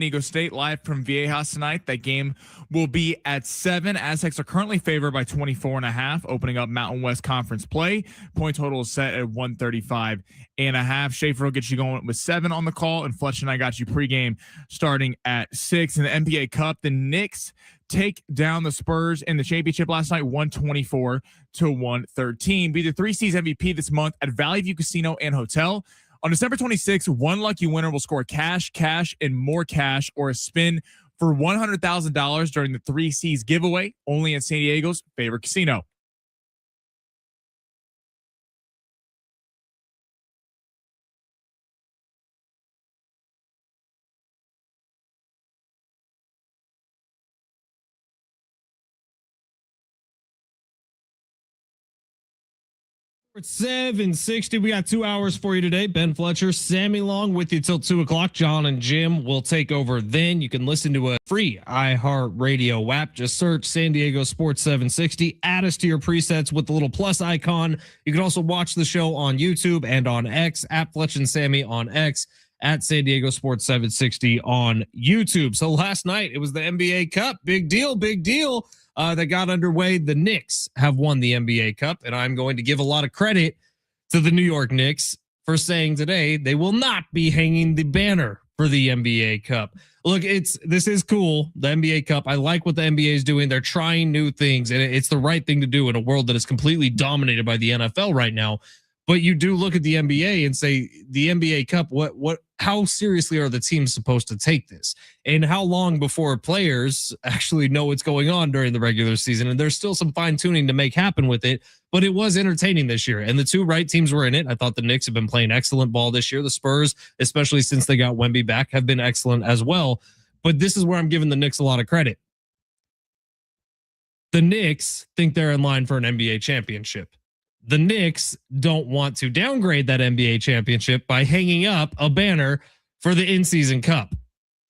Diego State live from Viejas tonight. That game will be at 7. Aztecs are currently favored by 24.5, opening up Mountain West Conference play. Point total is set at 135.5. Schaefer will get you going with 7 on the call, and Fletch and I got you pregame starting at 6. In the NBA Cup, the Knicks take down the Spurs in the championship last night, 124-113. Be the 3 C's MVP this month at Valley View Casino and Hotel. On December 26th, one lucky winner will score cash, and more cash, or a spin for $100,000 during the 3 C's giveaway, only at San Diego's favorite casino. It's 760. We got 2 hours for you today. Ben Fletcher, Sammy Long with you till 2 o'clock. John and Jim will take over then. You can listen to a free iHeartRadio app. Just search San Diego Sports 760. Add us to your presets with the little plus icon. You can also watch the show on YouTube and on X at Fletch and Sammy on X, at San Diego Sports 760 on YouTube. So last night it was the NBA Cup. Big deal. That got underway. The Knicks have won the NBA Cup, and I'm going to give a lot of credit to the New York Knicks for saying today they will not be hanging the banner for the NBA Cup. Look, this is cool, the NBA Cup. I like what the NBA is doing. They're trying new things, and it's the right thing to do in a world that is completely dominated by the NFL right now. But you do look at the NBA and say, the NBA Cup, how seriously are the teams supposed to take this? And how long before players actually know what's going on during the regular season? And there's still some fine tuning to make happen with it, but it was entertaining this year. And the 2 right teams were in it. I thought the Knicks have been playing excellent ball this year. The Spurs, especially since they got Wemby back, have been excellent as well. But this is where I'm giving the Knicks a lot of credit. The Knicks think they're in line for an NBA championship. The Knicks don't want to downgrade that NBA championship by hanging up a banner for the in-season cup.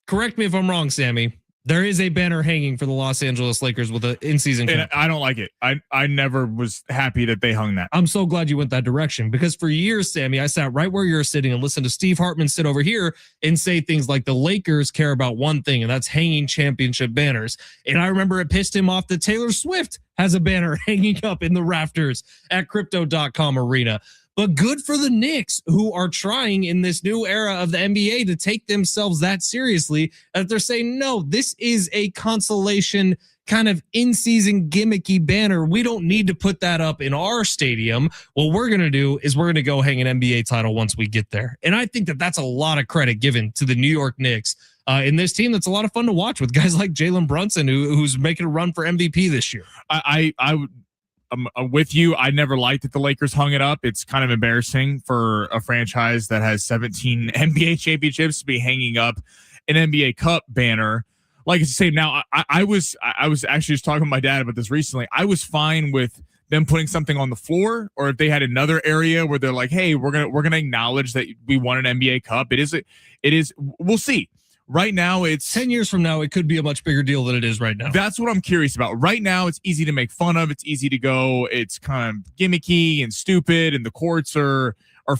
Correct me if I'm wrong, Sammy. There is a banner hanging for the Los Angeles Lakers with an in-season cup. I don't like it. I never was happy that they hung that. I'm so glad you went that direction, because for years, Sammy, I sat right where you're sitting and listened to Steve Hartman sit over here and say things like the Lakers care about one thing, and that's hanging championship banners. And I remember it pissed him off that Taylor Swift has a banner hanging up in the rafters at crypto.com arena. But good for the Knicks, who are trying in this new era of the NBA to take themselves that seriously, that they're saying, no, this is a consolation kind of in-season gimmicky banner. We don't need to put that up in our stadium. What we're going to do is we're going to go hang an NBA title once we get there. And I think that that's a lot of credit given to the New York Knicks in this team that's a lot of fun to watch, with guys like Jalen Brunson, who's making a run for MVP this year. I'm with you. I never liked that the Lakers hung it up. It's kind of embarrassing for a franchise that has 17 NBA championships to be hanging up an NBA Cup banner. Like I say, now I was actually just talking to my dad about this recently. I was fine with them putting something on the floor, or if they had another area where they're like, hey, we're gonna acknowledge that we won an NBA Cup. It is. We'll see. Right now, it's 10 years from now, it could be a much bigger deal than it is right now. That's what I'm curious about. Right now, it's easy to make fun of. It's easy to go. It's kind of gimmicky and stupid, and the courts are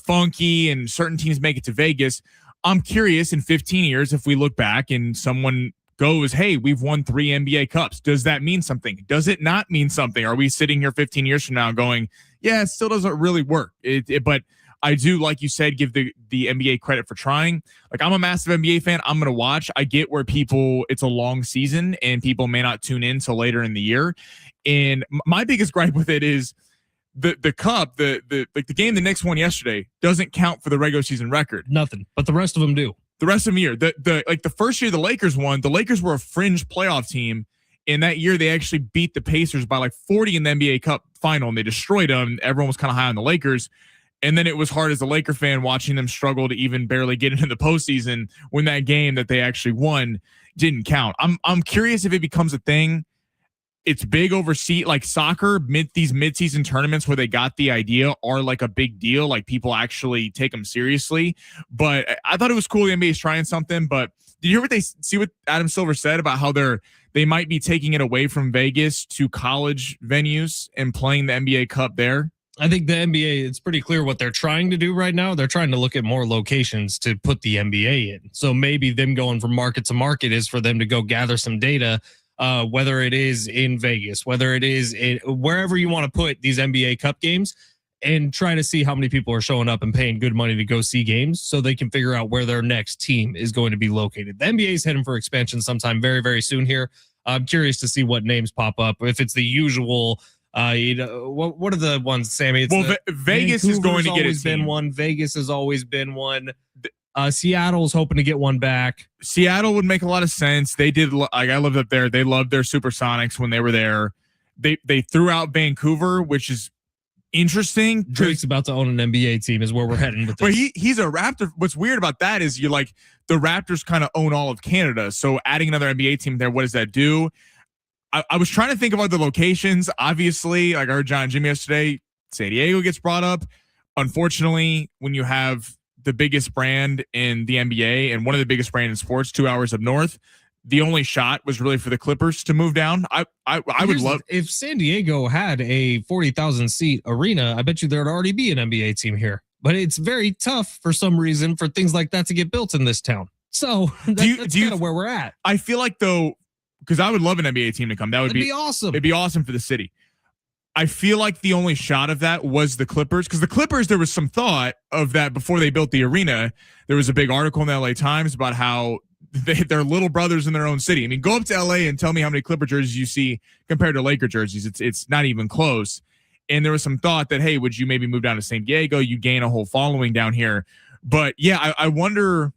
funky, and certain teams make it to Vegas. I'm curious in 15 years if we look back and someone goes, hey, we've won 3 NBA Cups. Does that mean something? Does it not mean something? Are we sitting here 15 years from now going, yeah, it still doesn't really work? But I do, like you said, give the NBA credit for trying. Like, I'm a massive NBA fan. I'm going to watch. I get where it's a long season and people may not tune in till later in the year. And my biggest gripe with it is the cup, the game the Knicks won yesterday doesn't count for the regular season record. Nothing, but the rest of them do. The rest of them year. The first year the Lakers won, the Lakers were a fringe playoff team. And that year they actually beat the Pacers by like 40 in the NBA Cup final, and they destroyed them. Everyone was kind of high on the Lakers. And then it was hard as a Laker fan watching them struggle to even barely get into the postseason when that game that they actually won didn't count. I'm curious if it becomes a thing. It's big overseas, like soccer, these mid-season tournaments where they got the idea are like a big deal. Like, people actually take them seriously. But I thought it was cool the NBA is trying something. But did you hear what Adam Silver said about how they might be taking it away from Vegas to college venues and playing the NBA Cup there? I think the NBA, it's pretty clear what they're trying to do right now. They're trying to look at more locations to put the NBA in. So maybe them going from market to market is for them to go gather some data, whether it is in Vegas, whether it is wherever you want to put these NBA Cup games, and try to see how many people are showing up and paying good money to go see games so they can figure out where their next team is going to be located. The NBA is heading for expansion sometime very, very soon here. I'm curious to see what names pop up. If it's the usual, what are the ones, Sammy? It's Vegas is going to get a team. One. Vegas has always been one. Seattle's hoping to get one back. Seattle would make a lot of sense. They did. Like, I lived up there. They loved their Supersonics when they were there. They threw out Vancouver, which is interesting. Drake's about to own an NBA team is where we're heading with this. But he's a Raptor. What's weird about that is you're like, the Raptors kind of own all of Canada. So adding another NBA team there, what does that do? I was trying to think of other locations. Obviously, like I heard John and Jimmy yesterday, San Diego gets brought up. Unfortunately, when you have the biggest brand in the NBA and one of the biggest brands in sports 2 hours up north, the only shot was really for the Clippers to move down. I would love if San Diego had a 40,000 seat arena. I bet you there'd already be an NBA team here, but it's very tough for some reason for things like that to get built in this town. So that's kind of where we're at. I feel like though, because I would love an NBA team to come. That'd be awesome. It'd be awesome for the city. I feel like the only shot of that was the Clippers, because the Clippers, there was some thought of that before they built the arena. There was a big article in the LA Times about how they're little brothers in their own city. I mean, go up to LA and tell me how many Clipper jerseys you see compared to Laker jerseys. It's not even close. And there was some thought that, hey, would you maybe move down to San Diego? You gain a whole following down here. But yeah, I wonder,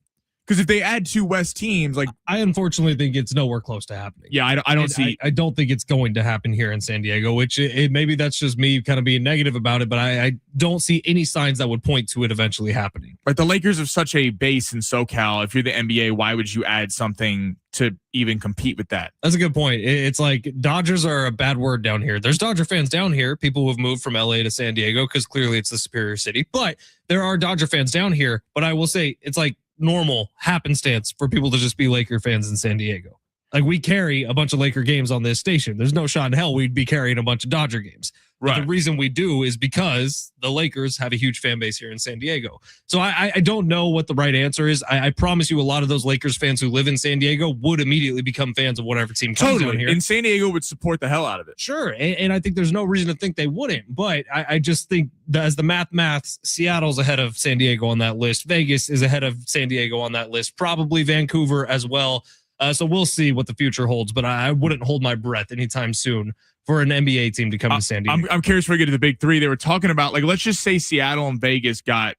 because if they add two West teams, like I unfortunately think it's nowhere close to happening. Yeah, I don't see. I don't think it's going to happen here in San Diego, which maybe that's just me kind of being negative about it, but I don't see any signs that would point to it eventually happening. But the Lakers have such a base in SoCal. If you're the NBA, why would you add something to even compete with that? That's a good point. It's like Dodgers are a bad word down here. There's Dodger fans down here, people who have moved from LA to San Diego because clearly it's the superior city. But there are Dodger fans down here. But I will say it's like normal happenstance for people to just be Laker fans in San Diego. Like we carry a bunch of Laker games on this station. There's no shot in hell we'd be carrying a bunch of Dodger games. Right. But the reason we do is because the Lakers have a huge fan base here in San Diego. So I don't know what the right answer is. I promise you a lot of those Lakers fans who live in San Diego would immediately become fans of whatever team comes down here. And San Diego would support the hell out of it. Sure. And I think there's no reason to think they wouldn't. But I just think that as the maths, Seattle's ahead of San Diego on that list. Vegas is ahead of San Diego on that list. Probably Vancouver as well. So we'll see what the future holds. But I wouldn't hold my breath anytime soon for an NBA team to come to San Diego. I'm curious before we get to the big three. They were talking about, like, let's just say Seattle and Vegas got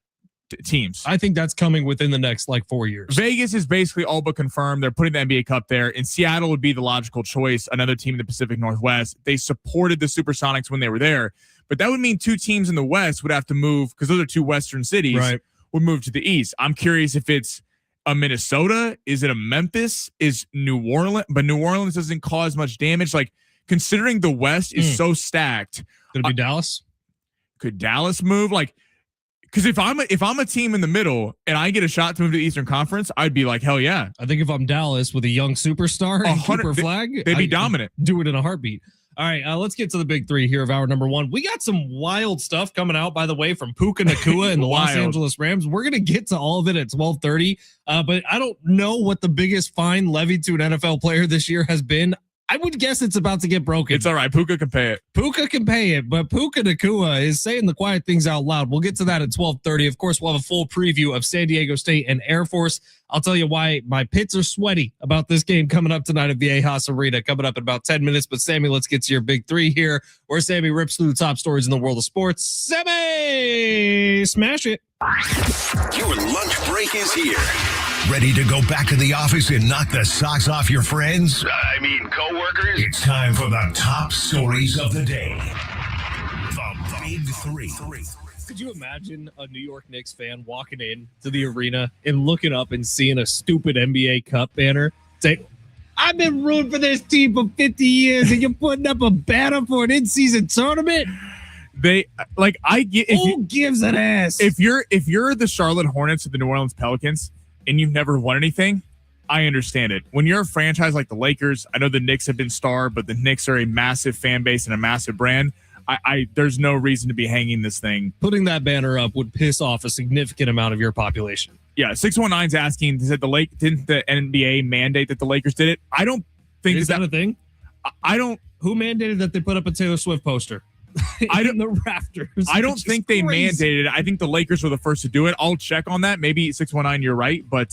teams. I think that's coming within the next 4 years. Vegas is basically all but confirmed. They're putting the NBA Cup there, and Seattle would be the logical choice. Another team in the Pacific Northwest. They supported the Supersonics when they were there, but that would mean two teams in the West would have to move, because those are two Western cities, right, would move to the East. I'm curious if it's a Minnesota, is it a Memphis, is New Orleans, but New Orleans doesn't cause much damage. Like, considering the West is so stacked, could it be Dallas? Could Dallas move? Like, because if I'm a team in the middle and I get a shot to move to the Eastern Conference, I'd be like, hell yeah. I think if I'm Dallas with a young superstar and Cooper Flag, they'd be dominant. Do it in a heartbeat. All right, let's get to the big three here of hour number one. We got some wild stuff coming out, by the way, from Puca Nacua and the Los Angeles Rams. We're going to get to all of it at 12:30, but I don't know what the biggest fine levied to an NFL player this year has been. I would guess it's about to get broken. It's all right. Puca can pay it. Puca can pay it, but Puca Nacua is saying the quiet things out loud. We'll get to that at 12:30. Of course, we'll have a full preview of San Diego State and Air Force. I'll tell you why my pits are sweaty about this game coming up tonight at Viejas Arena, coming up in about 10 minutes. But Sammy, let's get to your big three here, where Sammy rips through the top stories in the world of sports. Sammy, smash it. Your lunch break is here. Ready to go back to the office and knock the socks off your friends? I mean, coworkers? It's time for the top stories of the day. The Big Three. Could you imagine a New York Knicks fan walking in to the arena and looking up and seeing a stupid NBA Cup banner? Say, I've been rooting for this team for 50 years and you're putting up a banner for an in-season tournament? They like, I get, who gives an ass? If you're the Charlotte Hornets or the New Orleans Pelicans and you've never won anything, I understand it. When you're a franchise like the Lakers, I know the Knicks have been starved, but the Knicks are a massive fan base and a massive brand. There's no reason to be hanging this thing. Putting that banner up would piss off a significant amount of your population. Yeah, 619's asking, didn't the NBA mandate that the Lakers did it? I don't think is that a thing. I don't. Who mandated that they put up a Taylor Swift poster? In the rafters. I don't think they mandated it. I think the Lakers were the first to do it. I'll check on that. Maybe 619, you're right, but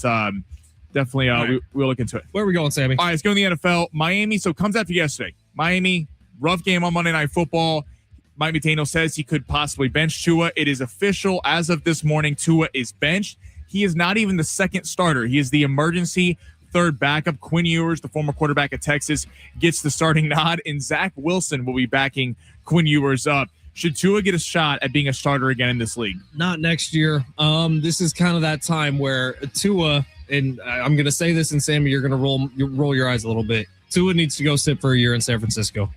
definitely right. We'll look into it. Where are we going, Sammy? All right, let's go in the NFL. Miami. So comes after yesterday. Miami, rough game on Monday Night Football. Mike McDaniel says he could possibly bench Tua. It is official as of this morning. Tua is benched. He is not even the second starter. He is the emergency third backup. Quinn Ewers, the former quarterback at Texas, gets the starting nod, and Zach Wilson will be backing Quinn Ewers up. Should Tua get a shot at being a starter again in this league? Not next year. This is kind of that time where Tua, and I'm going to say this, and Sammy, you're going to roll your eyes a little bit. Tua needs to go sit for a year in San Francisco.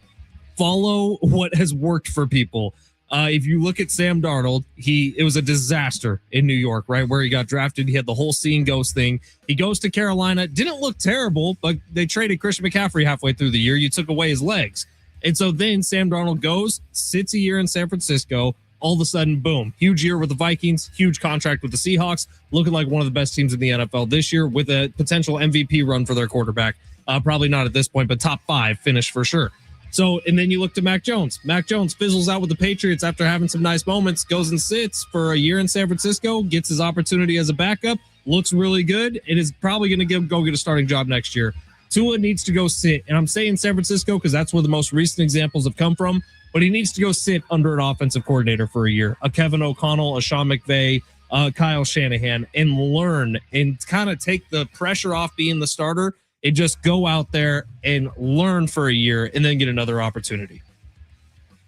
Follow what has worked for people. If you look at Sam Darnold, it was a disaster in New York, right? Where he got drafted. He had the whole seeing ghost thing. He goes to Carolina. Didn't look terrible, but they traded Christian McCaffrey halfway through the year. You took away his legs. And so then Sam Darnold goes, sits a year in San Francisco. All of a sudden, boom, huge year with the Vikings, huge contract with the Seahawks, looking like one of the best teams in the NFL this year with a potential MVP run for their quarterback. Probably not at this point, but top 5 finish for sure. So, and then you look to Mac Jones. Mac Jones fizzles out with the Patriots after having some nice moments, goes and sits for a year in San Francisco, gets his opportunity as a backup, looks really good, and is probably going to go get a starting job next year. Tua needs to go sit, and I'm saying San Francisco because that's where the most recent examples have come from, but he needs to go sit under an offensive coordinator for a year, a Kevin O'Connell, a Sean McVay, Kyle Shanahan, and learn and kind of take the pressure off being the starter and just go out there and learn for a year and then get another opportunity.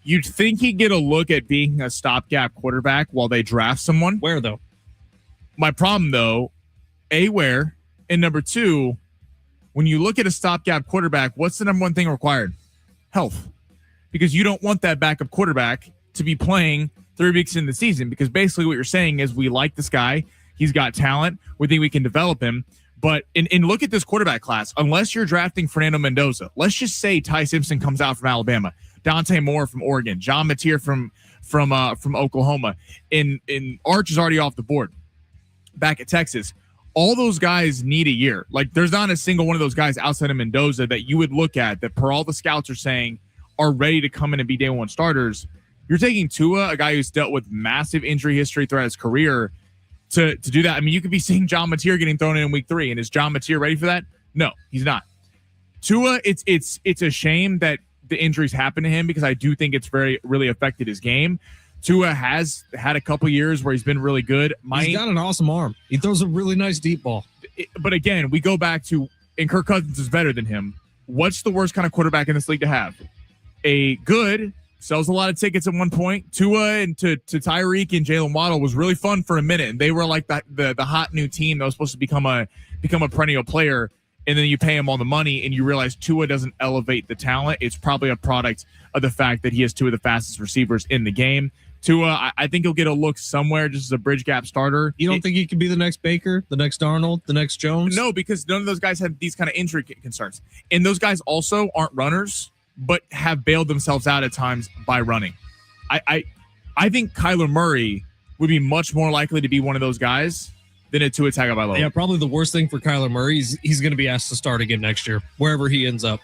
You'd think he'd get a look at being a stopgap quarterback while they draft someone. Where, though? My problem, though, where? And number 2, when you look at a stopgap quarterback, what's the number one thing required? Health. Because you don't want that backup quarterback to be playing 3 weeks in the season, because basically what you're saying is we like this guy. He's got talent. We think we can develop him. But and look at this quarterback class. Unless you're drafting Fernando Mendoza, let's just say Ty Simpson comes out from Alabama, Dante Moore from Oregon, John Mateer from Oklahoma, and Arch is already off the board back at Texas. All those guys need a year. Like, there's not a single one of those guys outside of Mendoza that you would look at that, per all the scouts are saying, are ready to come in and be day one starters. You're taking Tua, a guy who's dealt with massive injury history throughout his career, to do that. I mean, you could be seeing John Mateer getting thrown in week 3, and is John Mateer ready for that? No, he's not. Tua, it's a shame that the injuries happen to him, because I do think it's really affected his game. Tua has had a couple years where he's been really good. He's got an awesome arm. He throws a really nice deep ball. But again, we go back to, and Kirk Cousins is better than him. What's the worst kind of quarterback in this league to have? A good, sells a lot of tickets at one point. Tua and to Tyreek and Jalen Waddle was really fun for a minute, and they were like the hot new team that was supposed to become a perennial player. And then you pay him all the money, and you realize Tua doesn't elevate the talent. It's probably a product of the fact that he has 2 of the fastest receivers in the game. Tua, I think he'll get a look somewhere just as a bridge gap starter. You don't think he could be the next Baker, the next Darnold, the next Jones? No, because none of those guys have these kind of injury concerns. And those guys also aren't runners, but have bailed themselves out at times by running. I think Kyler Murray would be much more likely to be one of those guys than a Tua Tagovailoa. Yeah, probably the worst thing for Kyler Murray is he's going to be asked to start again next year, wherever he ends up.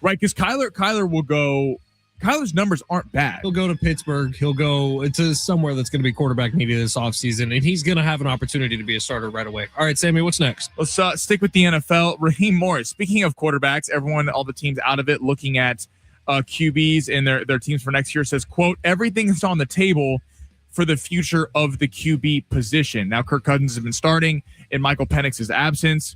Right, because Kyler will go. Kyler's numbers aren't bad. He'll go to Pittsburgh. He'll go to somewhere that's going to be quarterback needed this offseason, and he's going to have an opportunity to be a starter right away. All right, Sammy, what's next? Let's stick with the NFL. Raheem Morris. Speaking of quarterbacks, all the teams out of it, looking at QBs and their teams for next year, says, quote, everything is on the table for the future of the QB position. Now, Kirk Cousins has been starting in Michael Penix's absence.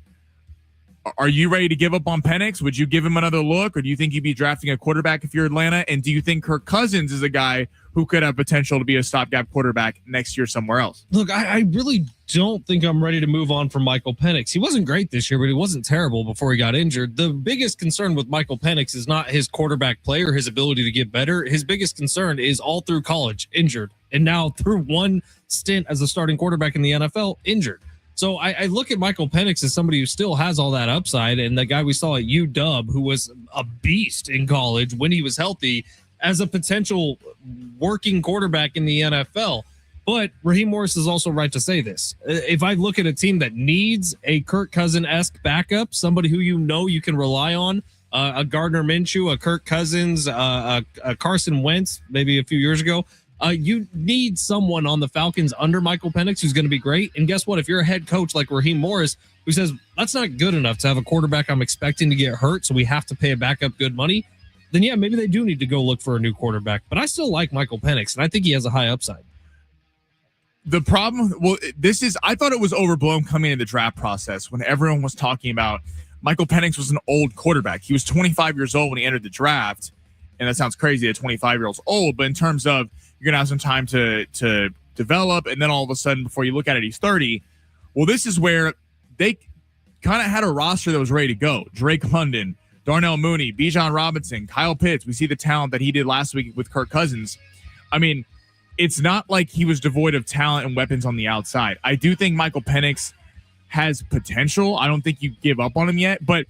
Are you ready to give up on Penix? Would you give him another look, or do you think you'd be drafting a quarterback if you're Atlanta? And do you think Kirk Cousins is a guy who could have potential to be a stopgap quarterback next year somewhere else? Look, I really don't think I'm ready to move on from Michael Penix. He wasn't great this year, but he wasn't terrible before he got injured. The biggest concern with Michael Penix is not his quarterback play or his ability to get better. His biggest concern is all through college, injured, and now through one stint as a starting quarterback in the NFL, injured. So I look at Michael Penix as somebody who still has all that upside, and the guy we saw at UW, who was a beast in college when he was healthy, as a potential working quarterback in the NFL. But Raheem Morris is also right to say this. If I look at a team that needs a Kirk Cousins-esque backup, somebody who you can rely on, a Gardner Minshew, a Kirk Cousins, a Carson Wentz, maybe a few years ago, you need someone on the Falcons under Michael Penix who's going to be great. And guess what? If you're a head coach like Raheem Morris, who says, that's not good enough to have a quarterback I'm expecting to get hurt, so we have to pay a backup good money, then yeah, maybe they do need to go look for a new quarterback. But I still like Michael Penix, and I think he has a high upside. The problem, I thought it was overblown coming into the draft process when everyone was talking about Michael Penix was an old quarterback. He was 25 years old when he entered the draft. And that sounds crazy that 25-year-old's old, but in terms of you're going to have some time to develop, and then all of a sudden, before you look at it, he's 30. Well, this is where they kind of had a roster that was ready to go. Drake London, Darnell Mooney, Bijan Robinson, Kyle Pitts. We see the talent that he did last week with Kirk Cousins. I mean, it's not like he was devoid of talent and weapons on the outside. I do think Michael Penix has potential. I don't think you give up on him yet. But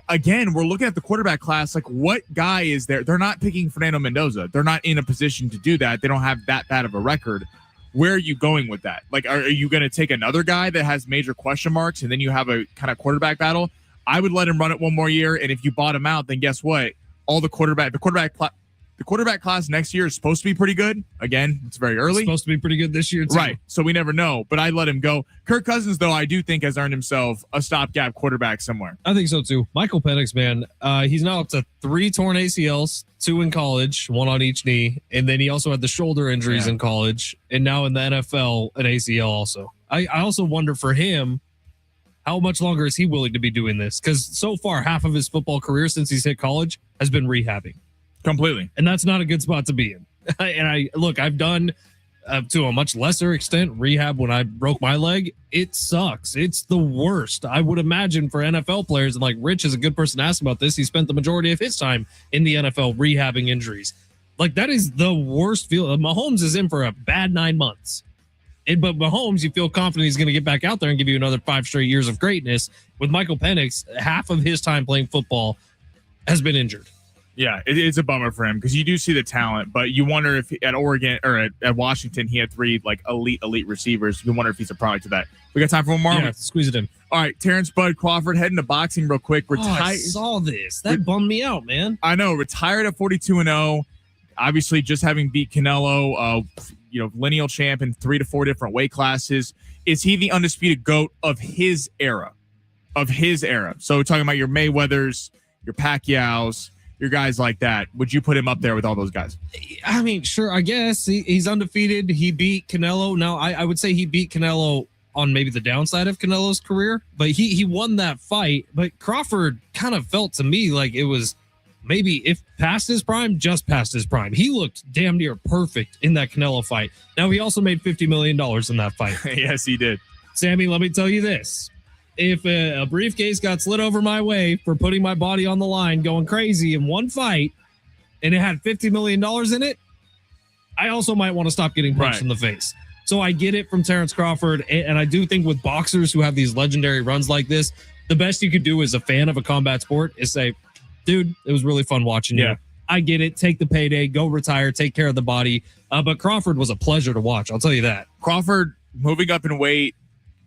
again, we're looking at the quarterback class. Like, what guy is there? They're not picking Fernando Mendoza. They're not in a position to do that. They don't have that bad of a record. Where are you going with that? Like, are you going to take another guy that has major question marks and then you have a kind of quarterback battle? I would let him run it one more year. And if you bought him out, then guess what? The quarterback class next year is supposed to be pretty good. Again, it's very early. It's supposed to be pretty good this year, too. Right. So we never know, but I'd let him go. Kirk Cousins, though, I do think has earned himself a stopgap quarterback somewhere. I think so, too. Michael Penix, man, he's now up to 3 torn ACLs, 2 in college, 1 on each knee. And then he also had the shoulder injuries in college. And now in the NFL, an ACL also. I also wonder for him, how much longer is he willing to be doing this? Because so far, half of his football career since he's hit college has been rehabbing. Completely. And that's not a good spot to be in. And I've done to a much lesser extent rehab when I broke my leg. It sucks. It's the worst. I would imagine for NFL players, and like Rich is a good person to ask about this. He spent the majority of his time in the NFL rehabbing injuries. Like, that is the worst feel. Mahomes is in for a bad 9 months. But Mahomes, you feel confident he's going to get back out there and give you another 5 straight years of greatness. With Michael Penix, half of his time playing football has been injured. Yeah, it's a bummer for him because you do see the talent, but you wonder if at Oregon or at Washington he had 3 like elite receivers. You wonder if he's a product of that. We got time for one more. Yeah, squeeze it in. All right, Terrence Bud Crawford heading to boxing real quick. I saw this. That bummed me out, man. I know. Retired at 42-0. Obviously, just having beat Canelo, lineal champ in 3 to 4 different weight classes. Is he the undisputed GOAT of his era? So talking about your Mayweathers, your Pacquiaos, your guys like that. Would you put him up there with all those guys? I mean, sure, I guess. He's undefeated. He beat Canelo. Now, I would say he beat Canelo on maybe the downside of Canelo's career, but he won that fight. But Crawford kind of felt to me like it was maybe if past his prime, just past his prime. He looked damn near perfect in that Canelo fight. Now, he also made $50 million in that fight. Yes, he did. Sammy, let me tell you this. If a briefcase got slid over my way for putting my body on the line, going crazy in one fight, and it had $50 million in it, I also might want to stop getting punched in the face. So I get it from Terrence Crawford, and I do think with boxers who have these legendary runs like this, the best you could do as a fan of a combat sport is say, dude, it was really fun watching you. I get it. Take the payday, go retire, take care of the body. But Crawford was a pleasure to watch. I'll tell you that. Crawford moving up in weight.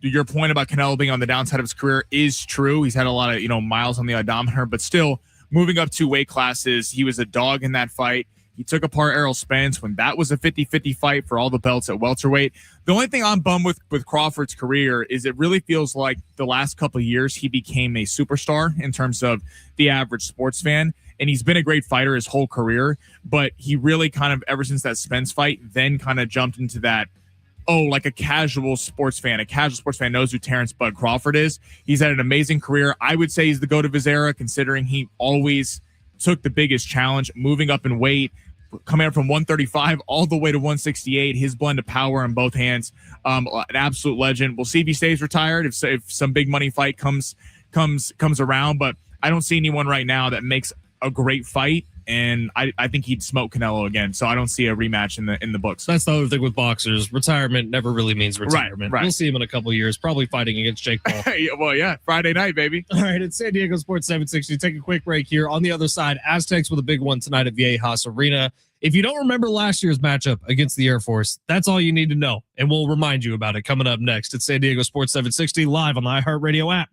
Your point about Canelo being on the downside of his career is true. He's had a lot of, miles on the odometer, but still moving up 2 weight classes. He was a dog in that fight. He took apart Errol Spence when that was a 50-50 fight for all the belts at welterweight. The only thing I'm bummed with Crawford's career is it really feels like the last couple of years he became a superstar in terms of the average sports fan. And he's been a great fighter his whole career, but he really kind of, ever since that Spence fight, then kind of jumped into that, like a casual sports fan. A casual sports fan knows who Terrence Bud Crawford is. He's had an amazing career. I would say he's the GOAT of his era, considering he always took the biggest challenge, moving up in weight, coming up from 135 all the way to 168. His blend of power in both hands, an absolute legend. We'll see if he stays retired, if some big money fight comes around, but I don't see anyone right now that makes a great fight and I think he'd smoke Canelo again. So I don't see a rematch in the books. That's the other thing with boxers. Retirement never really means retirement. Right. We'll see him in a couple of years, probably fighting against Jake Paul. Well, yeah, Friday night, baby. All right, it's San Diego Sports 760. Take a quick break here. On the other side, Aztecs with a big one tonight at Viejas Arena. If you don't remember last year's matchup against the Air Force, that's all you need to know. And we'll remind you about it coming up next. It's San Diego Sports 760 live on the iHeartRadio app.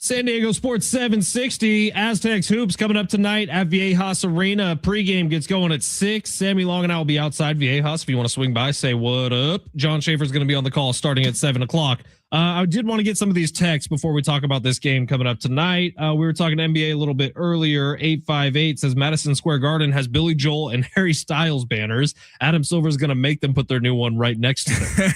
San Diego Sports 760. Aztecs Hoops coming up tonight at Viejas Arena. Pregame gets going at 6. Sammy Long and I will be outside Viejas. If you want to swing by, say what up. John Schaefer's going to be on the call starting at 7 o'clock. I did want to get some of these texts before we talk about this game coming up tonight. We were talking NBA a little bit earlier. 858 says Madison Square Garden has Billy Joel and Harry Styles banners. Adam Silver is going to make them put their new one right next to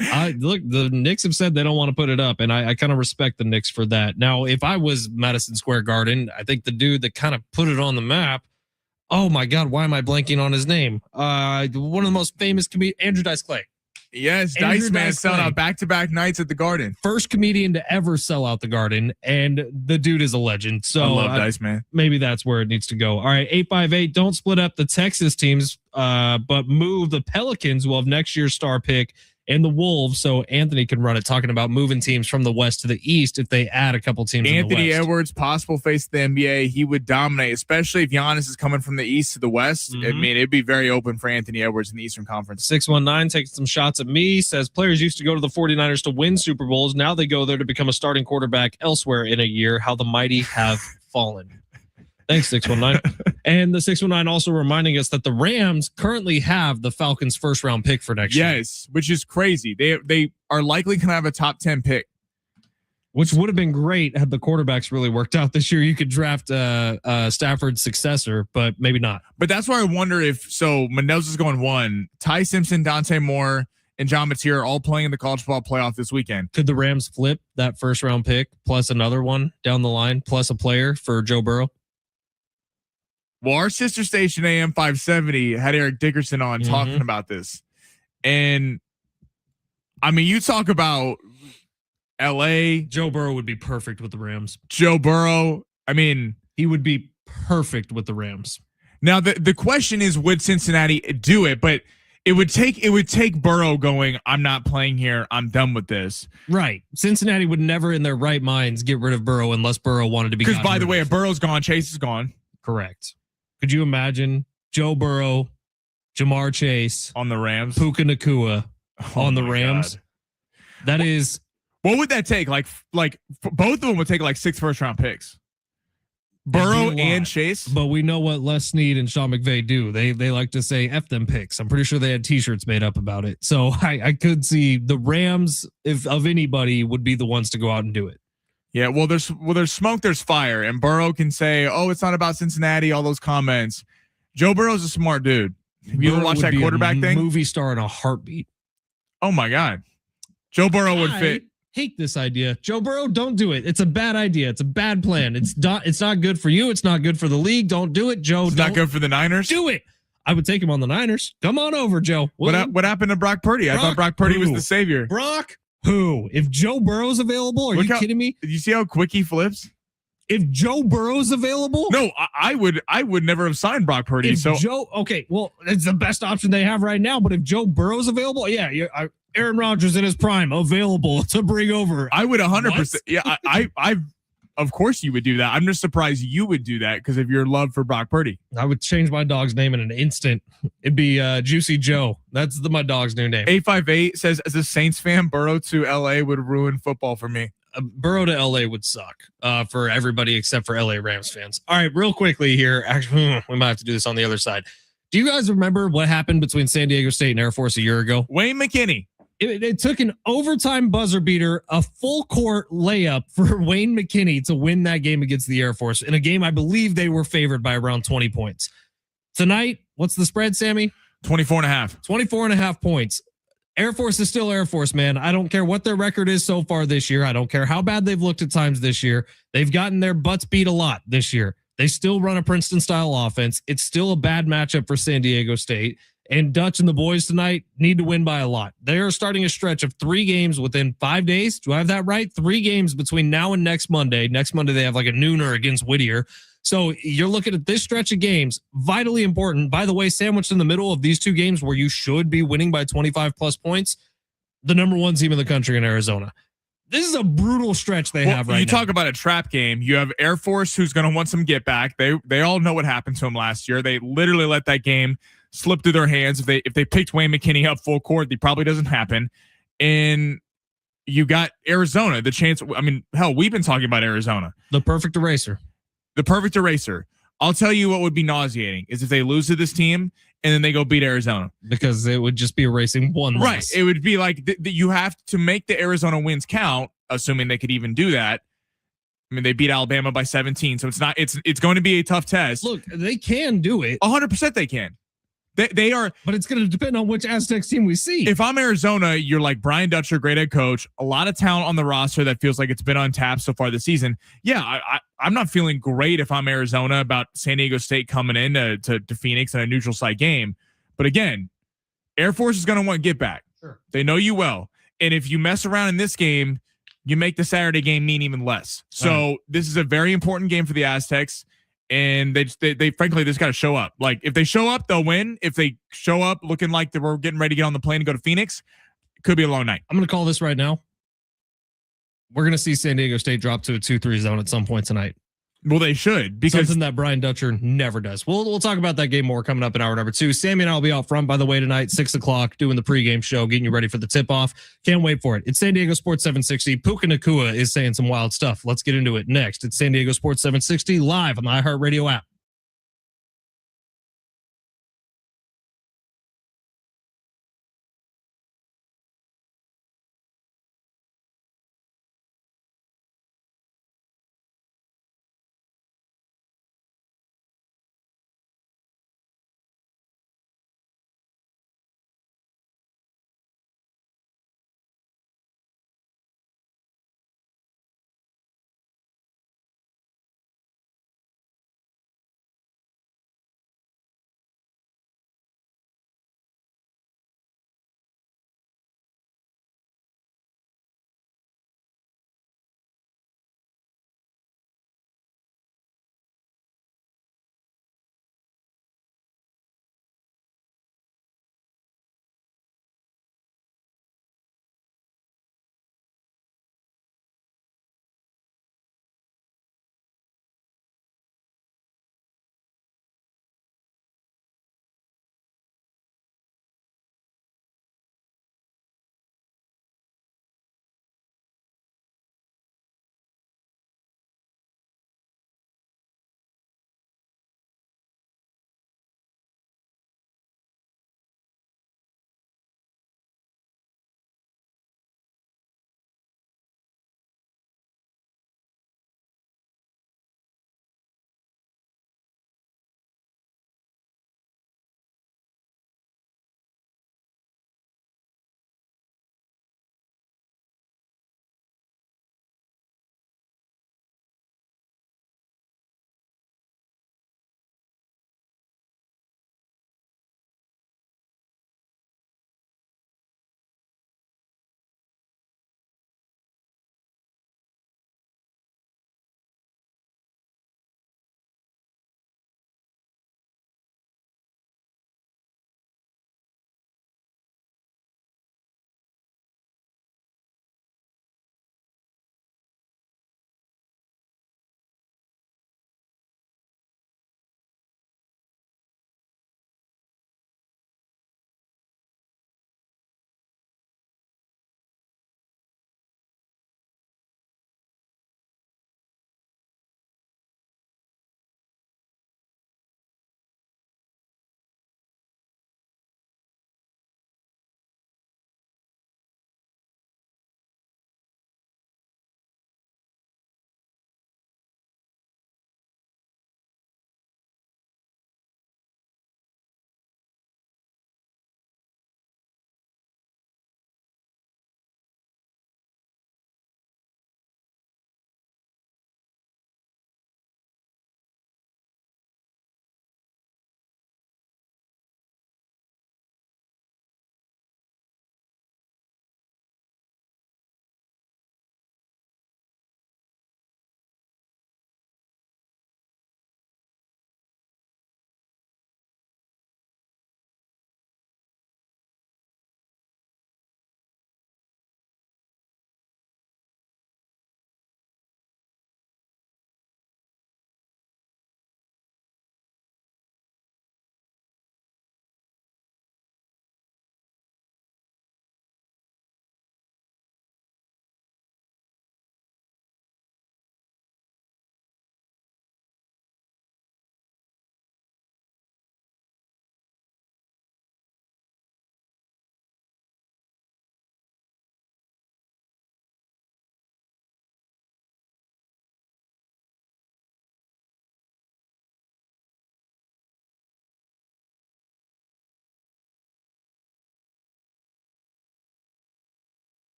them. Look, the Knicks have said they don't want to put it up, and I kind of respect the Knicks for that. Now, if I was Madison Square Garden, I think the dude that kind of put it on the map, oh my God, why am I blanking on his name? One of the most famous comedians, Andrew Dice Clay. Yes, Dice Man selling out back-to-back nights at the Garden. First comedian to ever sell out the Garden, and the dude is a legend. So I love Dice Man. Maybe that's where it needs to go. All right, 858. Don't split up the Texas teams, but move the Pelicans, who will have next year's star pick, and the Wolves, so Anthony can run it, talking about moving teams from the West to the East if they add a couple teams. Anthony in the West. Edwards, possible face of the NBA. He would dominate, especially if Giannis is coming from the East to the West. I mean, it'd be very open for Anthony Edwards in the Eastern Conference. 619 taking some shots at me, says players used to go to the 49ers to win Super Bowls. Now they go there to become a starting quarterback elsewhere in a year. How the mighty have fallen. Thanks, 619. And the 619 also reminding us that the Rams currently have the Falcons' first round pick for next year. Yes, which is crazy. They are likely going to have a top 10 pick. Which would have been great had the quarterbacks really worked out this year. You could draft Stafford's successor, but maybe not. But that's why I wonder if, so Mendoza's going 1, Ty Simpson, Dante Moore, and John Mateer are all playing in the college football playoff this weekend. Could the Rams flip that first round pick plus another one down the line, plus a player for Joe Burrow? Well, our sister station AM 570 had Eric Dickerson on talking about this. And I mean, you talk about LA. Joe Burrow would be perfect with the Rams. Joe Burrow. I mean, he would be perfect with the Rams. Now the question is, would Cincinnati do it? But it would take Burrow going, I'm not playing here. I'm done with this. Right. Cincinnati would never in their right minds get rid of Burrow unless Burrow wanted to be. Because by the way, if Burrow's gone, Chase is gone. Correct. Could you imagine Joe Burrow, Jamar Chase on the Rams, Puca Nacua on the Rams? God. That is. What would that take? Like both of them would take like 6 first-round picks. Burrow and Chase. But we know what Les Snead and Sean McVay do. They like to say F them picks. I'm pretty sure they had t-shirts made up about it. So I could see the Rams, if of anybody, would be the ones to go out and do it. Yeah, well, there's smoke, there's fire, and Burrow can say, "Oh, it's not about Cincinnati." All those comments. Joe Burrow's a smart dude. Have you ever watched that quarterback thing? Movie star in a heartbeat. Oh my God, Joe Burrow would fit. Hate this idea, Joe Burrow. Don't do it. It's a bad idea. It's a bad plan. It's not good for you. It's not good for the league. Don't do it, Joe. It's not good for the Niners. Do it. I would take him on the Niners. Come on over, Joe. What happened to Brock Purdy? I thought Brock Purdy was the savior. Brock. Who? If Joe Burrow's available, are you kidding me? Did you see how quick he flips? If Joe Burrow's available, no, I would never have signed Brock Purdy. Okay, well, it's the best option they have right now. But if Joe Burrow's available, yeah, Aaron Rodgers in his prime available to bring over. I would 100%. Yeah, I of course you would do that. I'm just surprised you would do that because of your love for Brock Purdy. I would change my dog's name in an instant. It'd be Juicy Joe. That's my dog's new name. 858 says, as a Saints fan, Burrow to LA would ruin football for me. Burrow to LA would suck for everybody except for LA Rams fans. All right, real quickly here. Actually, we might have to do this on the other side. Do you guys remember what happened between San Diego State and Air Force a year ago? Wayne McKinney. It took an overtime buzzer beater, a full court layup for Wayne McKinney to win that game against the Air Force in a game I believe they were favored by around 20 points. Tonight, what's the spread, Sammy? 24.5. 24.5 points. Air Force is still Air Force, man. I don't care what their record is so far this year. I don't care how bad they've looked at times this year. They've gotten their butts beat a lot this year. They still run a Princeton-style offense. It's still a bad matchup for San Diego State. And Dutch and the boys tonight need to win by a lot. They are starting a stretch of 3 games within 5 days. Do I have that right? 3 games between now and next Monday. Next Monday, they have like a nooner against Whittier. So you're looking at this stretch of games, vitally important. By the way, sandwiched in the middle of these 2 games where you should be winning by 25 plus points, the number 1 team in the country in Arizona. This is a brutal stretch they have right now. You talk about a trap game. You have Air Force who's going to want some get back. They all know what happened to them last year. They literally let that game slip through their hands. If they picked Wayne McKinney up full court, it probably doesn't happen. And you got Arizona, the chance. I mean, hell, we've been talking about Arizona. The perfect eraser. The perfect eraser. I'll tell you what would be nauseating is if they lose to this team and then they go beat Arizona. Because it would just be erasing one Right. loss. It would be like you have to make the Arizona wins count, assuming they could even do that. I mean, they beat Alabama by 17, so it's going to be a tough test. Look, they can do it. 100% they can. They are, but it's going to depend on which Aztecs team we see. If I'm Arizona, you're like Brian Dutcher, great head coach, a lot of talent on the roster that feels like it's been untapped so far this season. Yeah, I'm not feeling great if I'm Arizona about San Diego State coming in to Phoenix in a neutral site game. But again, Air Force is going to want get back. Sure. They know you well. And if you mess around in this game, you make the Saturday game mean even less. So This is a very important game for the Aztecs. And they frankly just got to show up. Like if they show up, they'll win. If they show up looking like we're getting ready to get on the plane and go to Phoenix, it could be a long night. I'm going to call this right now. We're going to see San Diego State drop to a 2-3 zone at some point tonight. Well, they should, because something that Brian Dutcher never does. We'll talk about that game more coming up in hour number 2. Sammy and I will be out front, by the way, tonight, 6:00, doing the pregame show, getting you ready for the tip-off. Can't wait for it. It's San Diego Sports 760. Puca Nacua is saying some wild stuff. Let's get into it next. It's San Diego Sports 760 live on the iHeartRadio app.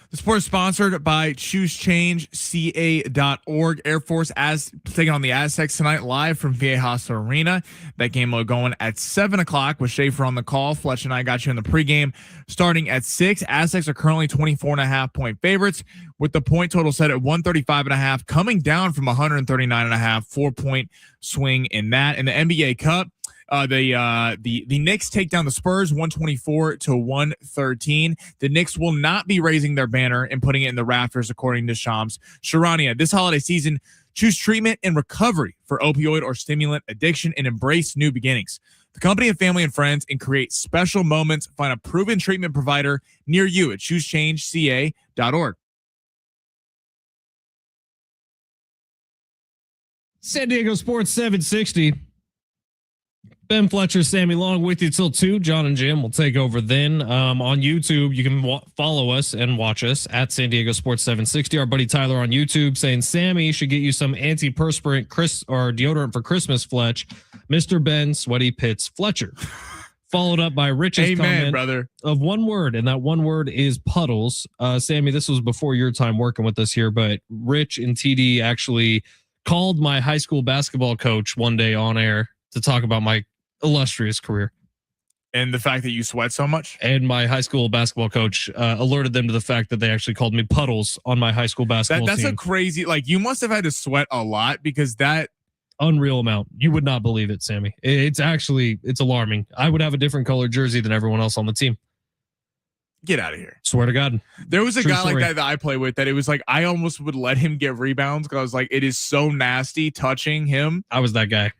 The sport is sponsored by ChooseChangeCA.org. Air Force taking on the Aztecs tonight live from Viejas Arena. That game will go in at 7 o'clock with Schaefer on the call. Fletch and I got you in the pregame starting at 6. Aztecs are currently 24.5 point favorites with the point total set at 135.5, coming down from 139.5, 4-point swing in that. In the NBA Cup, the Knicks take down the Spurs 124-113. The Knicks will not be raising their banner and putting it in the rafters, according to Shams Charania. This holiday season, choose treatment and recovery for opioid or stimulant addiction and embrace new beginnings. The company of family and friends and create special moments. Find a proven treatment provider near you at ChooseChangeCA.org. San Diego Sports 760. Ben Fletcher, Sammy Long with you till 2. John and Jim will take over then. On YouTube, you can follow us and watch us at San Diego Sports 760. Our buddy Tyler on YouTube saying Sammy should get you some antiperspirant or deodorant for Christmas, Fletch. Mr. Ben Sweaty Pits Fletcher. Followed up by Rich's comment brother. Of one word, and that one word is puddles. Sammy, this was before your time working with us here, but Rich and TD actually called my high school basketball coach one day on air to talk about my illustrious career and the fact that you sweat so much. And my high school basketball coach alerted them to the fact that they actually called me puddles on my high school basketball that's team. A crazy, like, you must have had to sweat a lot because that unreal amount. You would not believe it, Sammy. It's alarming. I would have a different colored jersey than everyone else on the team. Get out of here. Swear to God. There was a True guy story. like that I play with that it was like I almost would let him get rebounds because I was like, it is so nasty touching him. I was that guy.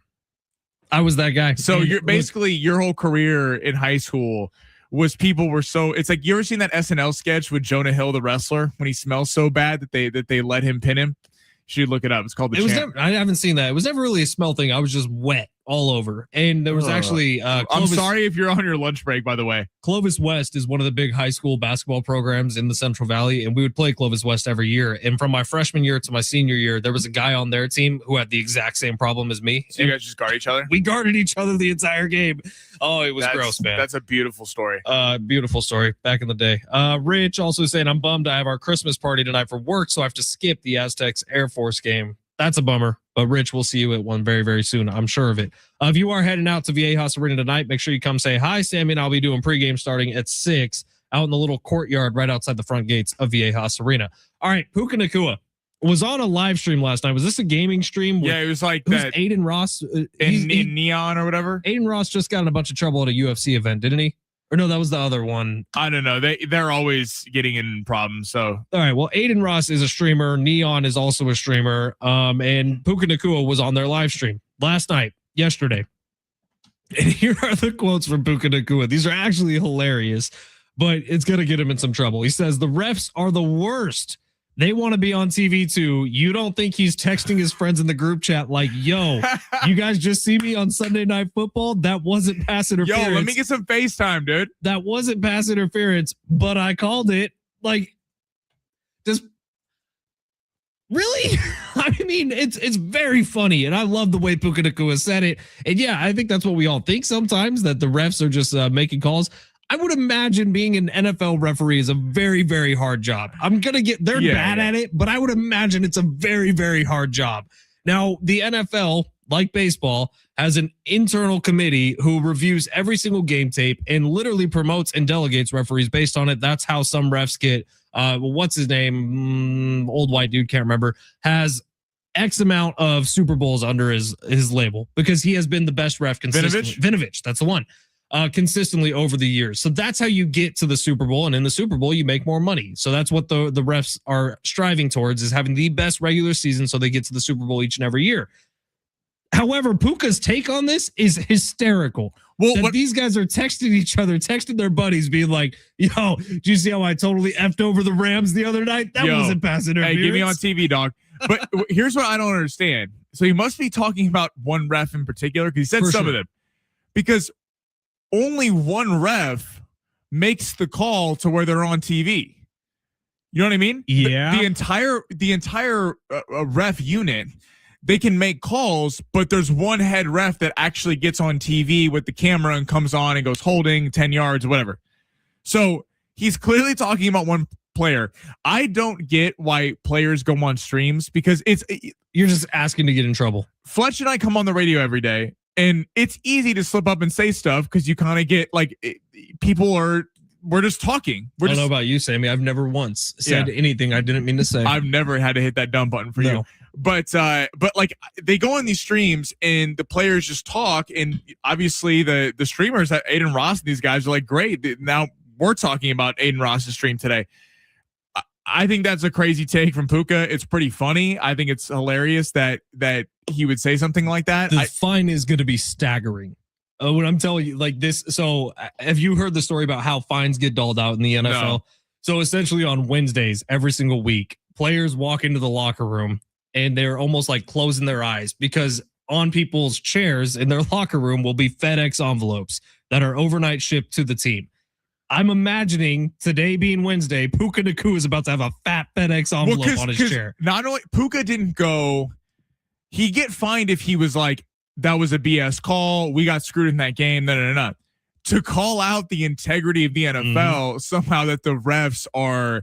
So you're basically your whole career in high school was people were so, it's like, you ever seen that SNL sketch with Jonah Hill, the wrestler, when he smells so bad that they let him pin him? You should look it up. It's called The Champ. I haven't seen that. It was never really a smell thing. I was just wet all over. And there was actually I'm sorry if you're on your lunch break, by the way. Clovis West is one of the big high school basketball programs in the Central Valley, and we would play Clovis West every year. And from my freshman year to my senior year, there was a guy on their team who had the exact same problem as me. So you guys just guard each other? We guarded each other the entire game. Oh, it was gross, man. That's a beautiful story. Beautiful story back in the day. Rich also saying, I'm bummed I have our Christmas party tonight for work, so I have to skip the Aztecs Air Force game. That's a bummer. But Rich, we'll see you at one very, very soon. I'm sure of it. If you are heading out to Viejas Arena tonight, make sure you come say hi. Sammy and I'll be doing pregame starting at 6 out in the little courtyard right outside the front gates of Viejas Arena. All right, Puca Nacua was on a live stream last night. Was this a gaming stream? Yeah, it was like that. Aiden Ross in Neon or whatever. Aiden Ross just got in a bunch of trouble at a UFC event, didn't he? Or no, that was the other one. I don't know. They're always getting in problems. So all right. Well, Aiden Ross is a streamer. Neon is also a streamer. And Puca Nacua was on their live stream yesterday. And here are the quotes from Puca Nacua. These are actually hilarious, but it's gonna get him in some trouble. He says the refs are the worst. They want to be on TV too. You don't think he's texting his friends in the group chat like, yo, you guys just see me on Sunday Night Football? That wasn't pass interference. Yo, let me get some FaceTime, dude. That wasn't pass interference, but I called it. Like, just really? I mean, it's very funny. And I love the way Puca Nacua said it. And yeah, I think that's what we all think sometimes, that the refs are just making calls. I would imagine being an NFL referee is a very, very hard job. They're bad at it, but I would imagine it's a very, very hard job. Now, the NFL, like baseball, has an internal committee who reviews every single game tape and literally promotes and delegates referees based on it. That's how some refs get, what's his name? Old white dude, can't remember, has X amount of Super Bowls under his label because he has been the best ref consistently. Vinovich, that's the one. Consistently over the years. So that's how you get to the Super Bowl. And in the Super Bowl, you make more money. So that's what the refs are striving towards, is having the best regular season so they get to the Super Bowl each and every year. However, Puca's take on this is hysterical. Well, these guys are texting each other, texting their buddies, being like, yo, did you see how I totally effed over the Rams the other night? That wasn't pass interference. Hey, get me on TV, dog. But here's what I don't understand. So he must be talking about one ref in particular, because he said some of them. Because only one ref makes the call to where they're on TV. You know what I mean? Yeah. The entire ref unit, they can make calls, but there's one head ref that actually gets on TV with the camera and comes on and goes holding 10 yards or whatever. So he's clearly talking about one player. I don't get why players go on streams because you're just asking to get in trouble. Fletch and I come on the radio every day, and it's easy to slip up and say stuff because you kind of get like we're just talking. I don't know about you, Sammy. I've never once said anything I didn't mean to say. I've never had to hit that dumb button for you. But like they go on these streams and the players just talk, and obviously the streamers, Aiden Ross and these guys are like, great. Now we're talking about Aiden Ross's stream today. I think that's a crazy take from Puca. It's pretty funny. I think it's hilarious that he would say something like that. The fine is going to be staggering. When I'm telling you like this, so have you heard the story about how fines get doled out in the NFL? No. So essentially on Wednesdays, every single week, players walk into the locker room and they're almost like closing their eyes because on people's chairs in their locker room will be FedEx envelopes that are overnight shipped to the team. I'm imagining today being Wednesday, Puca Nacua is about to have a fat FedEx envelope on his chair. Not only Puca didn't go, he'd get fined if he was like, that was a BS call. We got screwed in that game. No. To call out the integrity of the NFL somehow that the refs are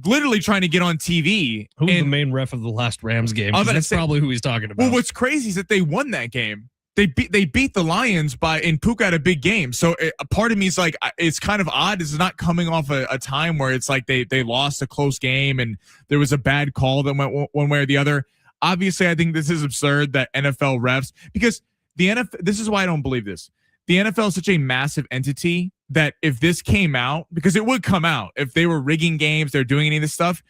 literally trying to get on TV. Who's the main ref of the last Rams game? That's probably who he's talking about. Well, what's crazy is that they won that game. They beat the Lions and Puca had a big game. So a part of me is like, it's kind of odd. This is not coming off a time where it's like they lost a close game and there was a bad call that went one way or the other. Obviously, I think this is absurd that NFL refs, because the NFL, this is why I don't believe this. The NFL is such a massive entity that if this came out, because it would come out, if they were rigging games, they're doing any of this stuff,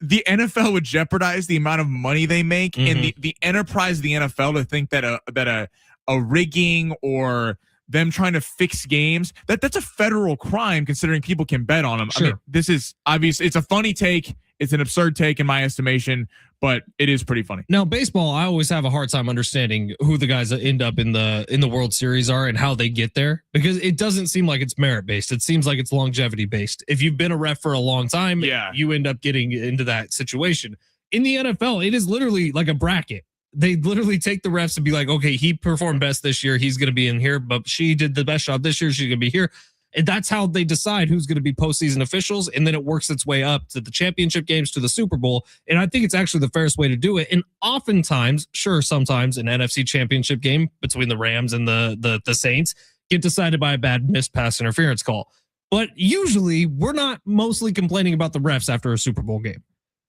the NFL would jeopardize the amount of money they make and the enterprise of the NFL to think that a rigging or them trying to fix games, that's a federal crime considering people can bet on them. Sure. I mean, this is obvious. It's a funny take. It's an absurd take in my estimation, but it is pretty funny. Now, baseball, I always have a hard time understanding who the guys that end up in the World Series are and how they get there, because it doesn't seem like it's merit based. It seems like it's longevity based. If you've been a ref for a long time, you end up getting into that situation. In the NFL, it is literally like a bracket. They literally take the refs and be like, okay, he performed best this year, he's going to be in here, but she did the best job this year, she's going to be here. And that's how they decide who's going to be postseason officials. And then it works its way up to the championship games, to the Super Bowl. And I think it's actually the fairest way to do it. And oftentimes, sometimes an NFC championship game between the Rams and the Saints get decided by a bad missed pass interference call. But usually we're not mostly complaining about the refs after a Super Bowl game.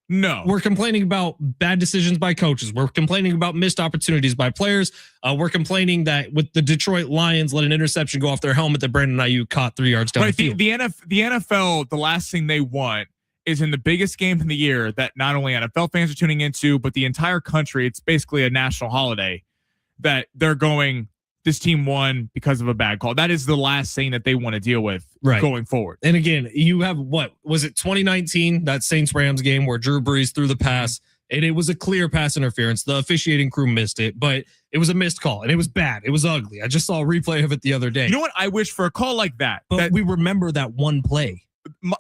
No, we're complaining about bad decisions by coaches. We're complaining about missed opportunities by players. We're complaining that with the Detroit Lions let an interception go off their helmet that Brandon Ayuk caught 3 yards down the field. The NFL, the last thing they want is in the biggest game of the year that not only NFL fans are tuning into, but the entire country. It's basically a national holiday that they're going, this team won because of a bad call. That is the last thing that they want to deal with going forward. And again, you have, what was it, 2019, that Saints-Rams game where Drew Brees threw the pass, and it was a clear pass interference. The officiating crew missed it, but it was a missed call, and it was bad. It was ugly. I just saw a replay of it the other day. You know what? I wish for a call like that. But we remember that one play.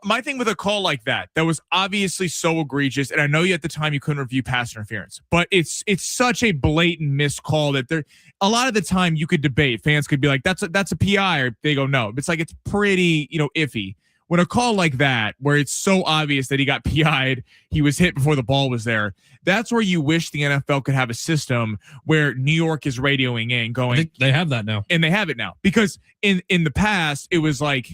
My thing with a call like that was obviously so egregious, and I know you at the time you couldn't review pass interference, but it's such a blatant missed call that there, a lot of the time you could debate. Fans could be like, that's a PI, or they go, no. It's like, it's pretty, iffy. When a call like that, where it's so obvious that he got PI'd, he was hit before the ball was there, that's where you wish the NFL could have a system where New York is radioing in going. They have that now. And they have it now. Because in the past, it was like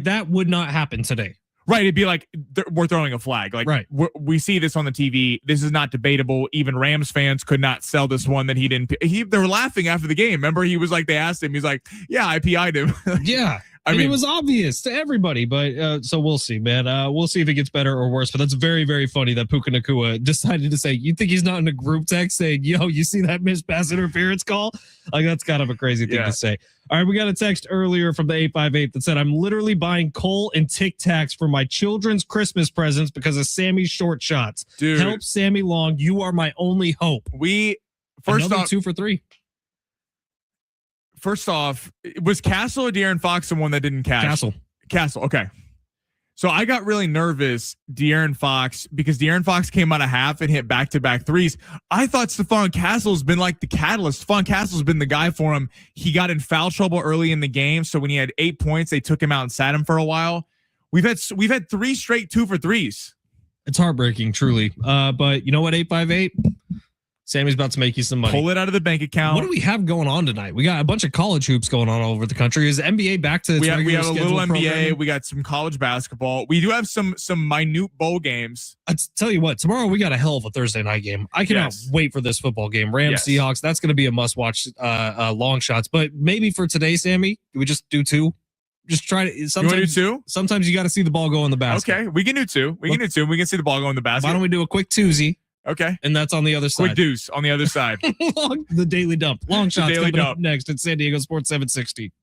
that would not happen today. Right. It'd be like, we're throwing a flag. Like, right. We see this on the TV. This is not debatable. Even Rams fans could not sell this one that he didn't. They were laughing after the game. Remember, he was like, they asked him, he's like, yeah, I PI'd him. Yeah. I mean, it was obvious to everybody, but so we'll see, man. We'll see if it gets better or worse. But that's very, very funny that Puca Nacua decided to say, you think he's not in a group text saying, yo, you see that missed pass interference call? Like, that's kind of a crazy thing to say. All right, we got a text earlier from the 858 that said, I'm literally buying coal and Tic Tacs for my children's Christmas presents because of Sammy's short shots. Dude. Help Sammy Long. You are my only hope. First off, 2 for 3. First off, was Castle or De'Aaron Fox the one that didn't catch? Castle. Okay. So I got really nervous, De'Aaron Fox, because De'Aaron Fox came out of half and hit back-to-back threes. I thought Stephon Castle's been like the catalyst. Stephon Castle's been the guy for him. He got in foul trouble early in the game. So when he had 8 points, they took him out and sat him for a while. We've had 3 straight 2 for 3s. It's heartbreaking, truly. But you know what, 858? Sammy's about to make you some money. Pull it out of the bank account. What do we have going on tonight? We got a bunch of college hoops going on all over the country. Is the NBA back to its we regular have a schedule little NBA. programming? We got some college basketball. We do have some minute bowl games. I tell you what, tomorrow we got a hell of a Thursday night game. I cannot wait for this football game. Rams, Seahawks. That's going to be a must-watch long shots. But maybe for today, Sammy, we just do 2. Just try to. Sometimes, you want to do 2? Sometimes you got to see the ball go in the basket. Okay, we can do 2. We can see the ball go in the basket. Why don't we do a quick twosy? Okay. And that's on the other side. Quick deuce on the other side. The daily dump. Long shots daily coming dump. up next at San Diego Sports 760.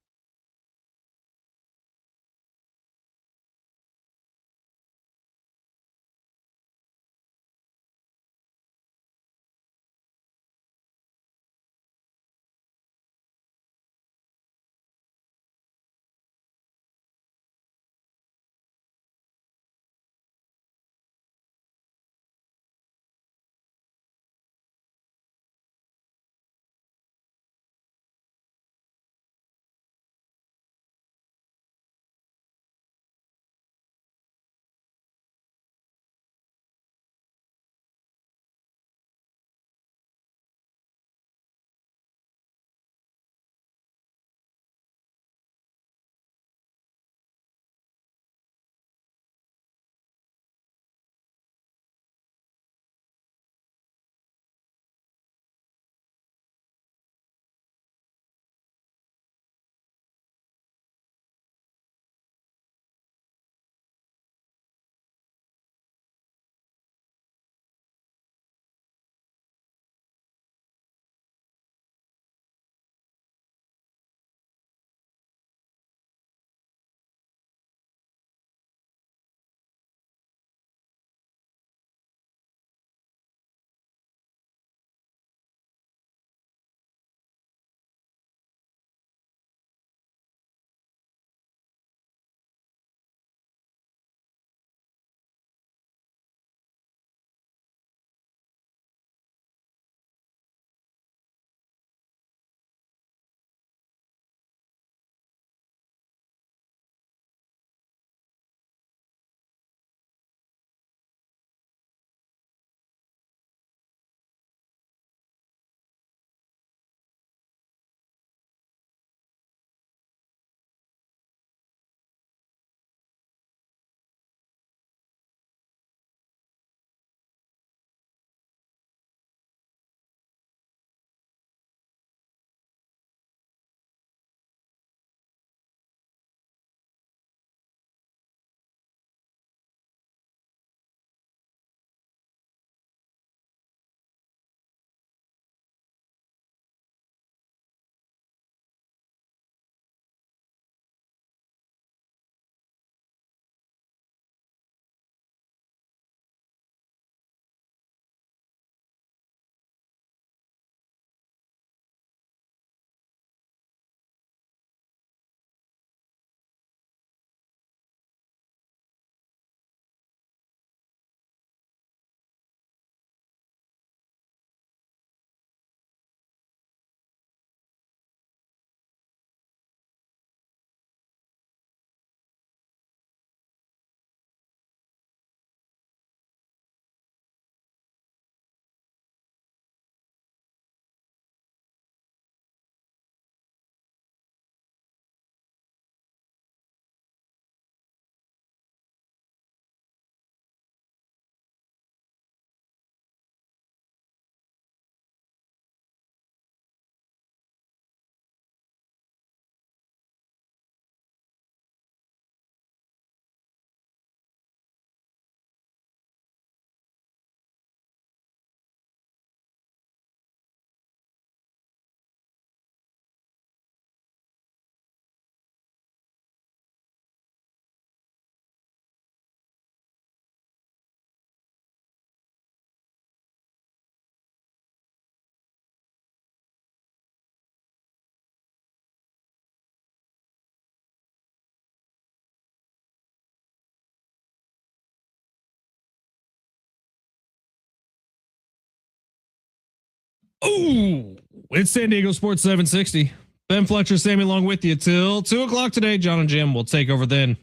Oh, it's San Diego Sports 760. Ben Fletcher, Sammy along with you till 2 o'clock today. John and Jim will take over then.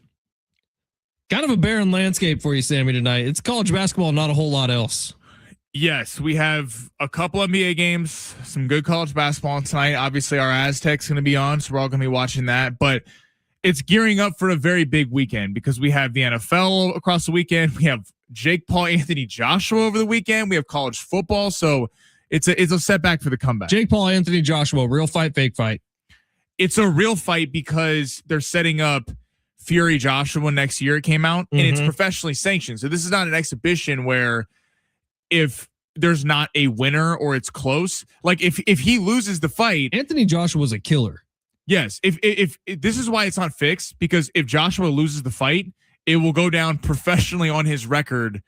Kind of a barren landscape for you, Sammy, tonight. It's college basketball, not a whole lot else. Yes, we have a couple NBA games, some good college basketball tonight. Obviously, our Aztecs going to be on, so we're all going to be watching that. But it's gearing up for a very big weekend because we have the NFL across the weekend. We have Jake Paul, Anthony Joshua over the weekend. We have college football, so it's a setback for the comeback. Jake Paul, Anthony Joshua, real fight, fake fight. It's a real fight because they're setting up Fury Joshua next year. It came out, and it's professionally sanctioned. So this is not an exhibition where if there's not a winner or it's close, like if he loses the fight, Anthony Joshua was a killer. Yes. If this is why it's not fixed, because if Joshua loses the fight, it will go down professionally on his record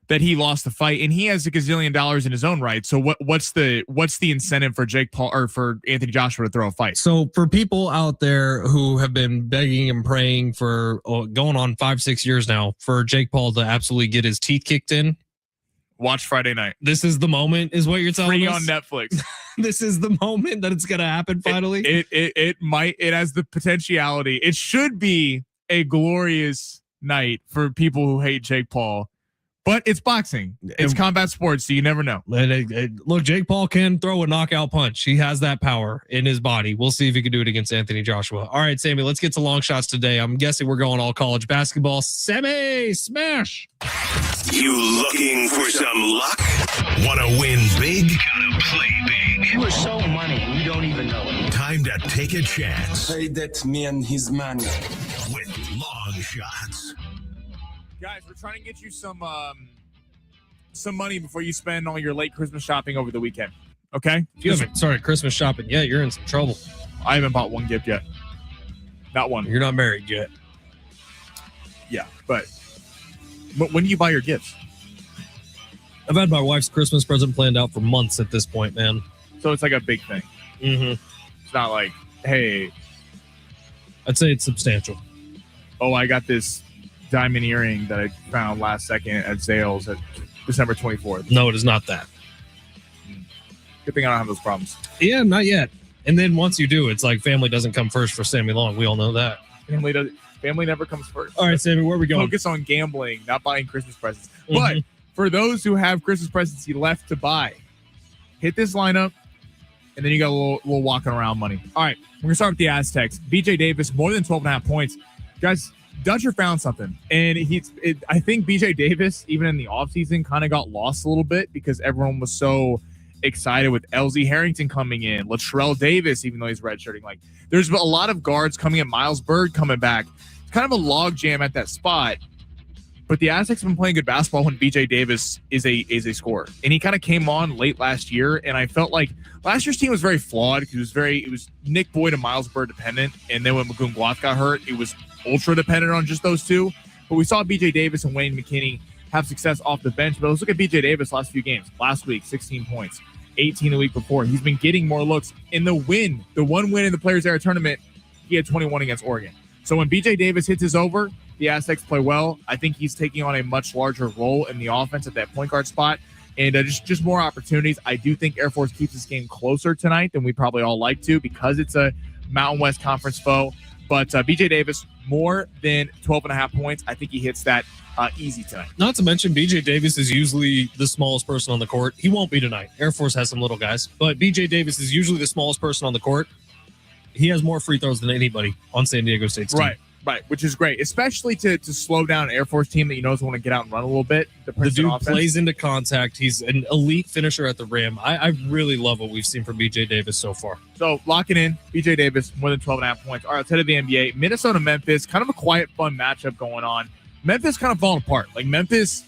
that he lost the fight, and he has $1 gazillion in his own right. So what's the incentive for Jake Paul or for Anthony Joshua to throw a fight? So for people out there who have been begging and praying for going on 5-6 years now for Jake Paul to absolutely get his teeth kicked in, watch Friday night. This is the moment, is what you're telling us? Free on Netflix. This is the moment that it's going to happen finally? It has the potentiality. It should be a glorious night for people who hate Jake Paul, but it's boxing. It's combat sports, so you never know. Look, Jake Paul can throw a knockout punch. He has that power in his body. We'll see if he can do it against Anthony Joshua. All right, Sammy, let's get to long shots today. I'm guessing we're going all college basketball. Sammy, smash. You looking for some luck? Want to win big? Gotta play big. You are so money, you don't even know it. Time to take a chance. Pay that man his money. With long shots. Guys, we're trying to get you some money before you spend all your late Christmas shopping over the weekend. Okay? If you haven't started Christmas shopping yet, you're in some trouble. I haven't bought one gift yet. Not one. You're not married yet. Yeah, but when do you buy your gifts? I've had my wife's Christmas present planned out for months at this point, man. So it's like a big thing. It's not like, hey. I'd say it's substantial. Oh, I got this diamond earring that I found last second at Zales at December 24th. No, it is not that. Good thing I don't have those problems. Yeah, not yet. And then once you do, it's like family doesn't come first for Sammy Long. We all know that. Family never comes first. All right, Sammy, where are we going? Focus on gambling, not buying Christmas presents. But for those who have Christmas presents you left to buy, hit this lineup, and then you got a little walking around money. All right, we're going to start with the Aztecs. BJ Davis, more than 12.5 points. Guys, Dutcher found something, and I think BJ Davis, even in the offseason, kind of got lost a little bit because everyone was so excited with LZ Harrington coming in, Latrell Davis, even though he's redshirting. Like, there's a lot of guards coming in, Miles Bird coming back. It's kind of a log jam at that spot, but the Aztecs have been playing good basketball when BJ Davis is a scorer, and he kind of came on late last year, and I felt like last year's team was very flawed. It was Nick Boyd and Miles Bird dependent, and then when Magoon Guath got hurt, it was ultra dependent on just those two. But we saw BJ Davis and Wayne McKinney have success off the bench. But let's look at BJ Davis last few games. Last week, 16 points, 18 the week before. He's been getting more looks. In the one win in the Players Era tournament, he had 21 against Oregon. So when BJ Davis hits his over, the Aztecs play well. I think he's taking on a much larger role in the offense at that point guard spot. And just more opportunities. I do think Air Force keeps this game closer tonight than we probably all like to because it's a Mountain West Conference foe. But BJ Davis, more than 12.5 points. I think he hits that easy tonight. Not to mention, BJ Davis is usually the smallest person on the court. He won't be tonight. Air Force has some little guys. But BJ Davis is usually the smallest person on the court. He has more free throws than anybody on San Diego State's team. Right, which is great, especially to slow down an Air Force team that you know is going to get out and run a little bit. The dude plays into contact. He's an elite finisher at the rim. I really love what we've seen from BJ Davis so far. So locking in, BJ Davis, more than 12.5 points. All right, let's head to the NBA. Minnesota-Memphis, kind of a quiet, fun matchup going on. Memphis kind of falling apart. Like, Memphis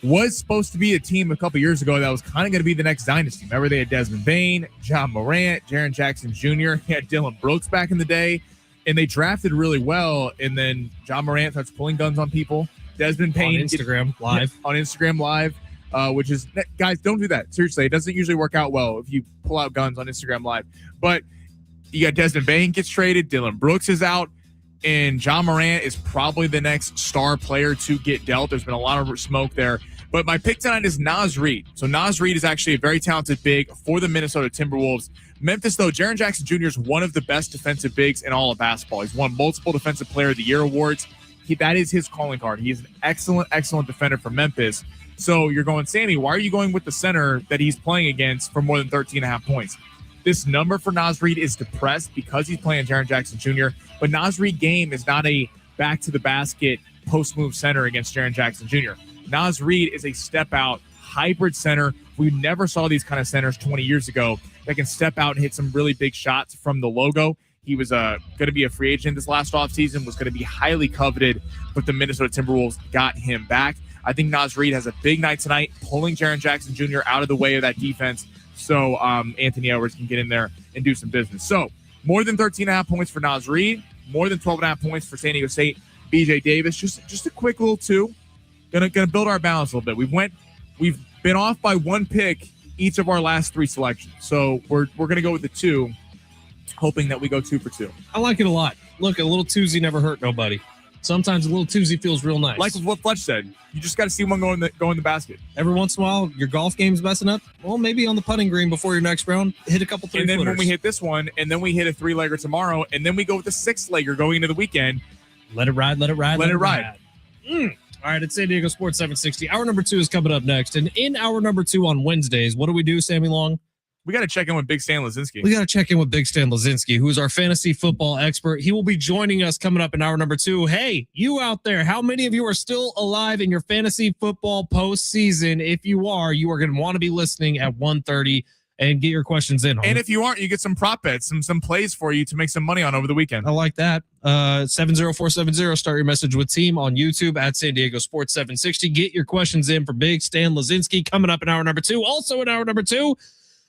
was supposed to be a team a couple years ago that was kind of going to be the next dynasty. Remember, they had Desmond Bane, John Morant, Jaren Jackson Jr., he had Dylan Brooks back in the day. And they drafted really well, and then John Morant starts pulling guns on people. Desmond Bane on Instagram Live, which is, guys, don't do that. Seriously, it doesn't usually work out well if you pull out guns on Instagram Live. But you got Desmond Bane gets traded, Dylan Brooks is out, and John Morant is probably the next star player to get dealt. There's been a lot of smoke there. But my pick tonight is Naz Reid. So Naz Reid is actually a very talented big for the Minnesota Timberwolves. Memphis, though, Jaren Jackson Jr. is one of the best defensive bigs in all of basketball. He's won multiple Defensive Player of the Year awards. that is his calling card. He is an excellent, excellent defender for Memphis. So you're going, Sammy, why are you going with the center that he's playing against for more than 13.5 points? This number for Naz Reid is depressed because he's playing Jaren Jackson Jr., but Naz Reid game is not a back-to-the-basket post-move center against Jaren Jackson Jr. Naz Reid is a step-out hybrid center. We never saw these kind of centers 20 years ago that can step out and hit some really big shots from the logo. He was going to be a free agent this last offseason, was going to be highly coveted, but the Minnesota Timberwolves got him back. I think Naz Reid has a big night tonight, pulling Jaren Jackson Jr. out of the way of that defense so Anthony Edwards can get in there and do some business. So more than 13.5 points for Naz Reid, more than 12.5 points for San Diego State. BJ Davis, just a quick little 2. Gonna build our balance a little bit. We've been off by 1 pick each of our last 3 selections. So we're gonna go with the 2, hoping that we go 2 for 2. I like it a lot. Look, a little twosie never hurt nobody. Sometimes a little twosie feels real nice. Like what Fletch said, you just got to see one go in the basket. Every once in a while, your golf game's messing up. Well, maybe on the putting green before your next round, hit a couple 3-footers. And then when we hit this one, and then we hit a 3-legger tomorrow, and then we go with the 6-legger going into the weekend. Let it ride, let it ride, let it ride. All right, it's San Diego Sports 760. Hour number 2 is coming up next. And in hour number 2 on Wednesdays, what do we do, Sammy Long? We got to check in with Big Stan Lazinski. We got to check in with Big Stan Lazinski, who is our fantasy football expert. He will be joining us coming up in hour number 2. Hey, you out there, how many of you are still alive in your fantasy football postseason? If you are, you are going to want to be listening at 1:30 and get your questions in. And if you aren't, you get some prop bets, some plays for you to make some money on over the weekend. I like that. 70470. Start your message with team on YouTube at San Diego Sports 760. Get your questions in for Big Stan Lazinski coming up in hour number 2. Also in hour number 2,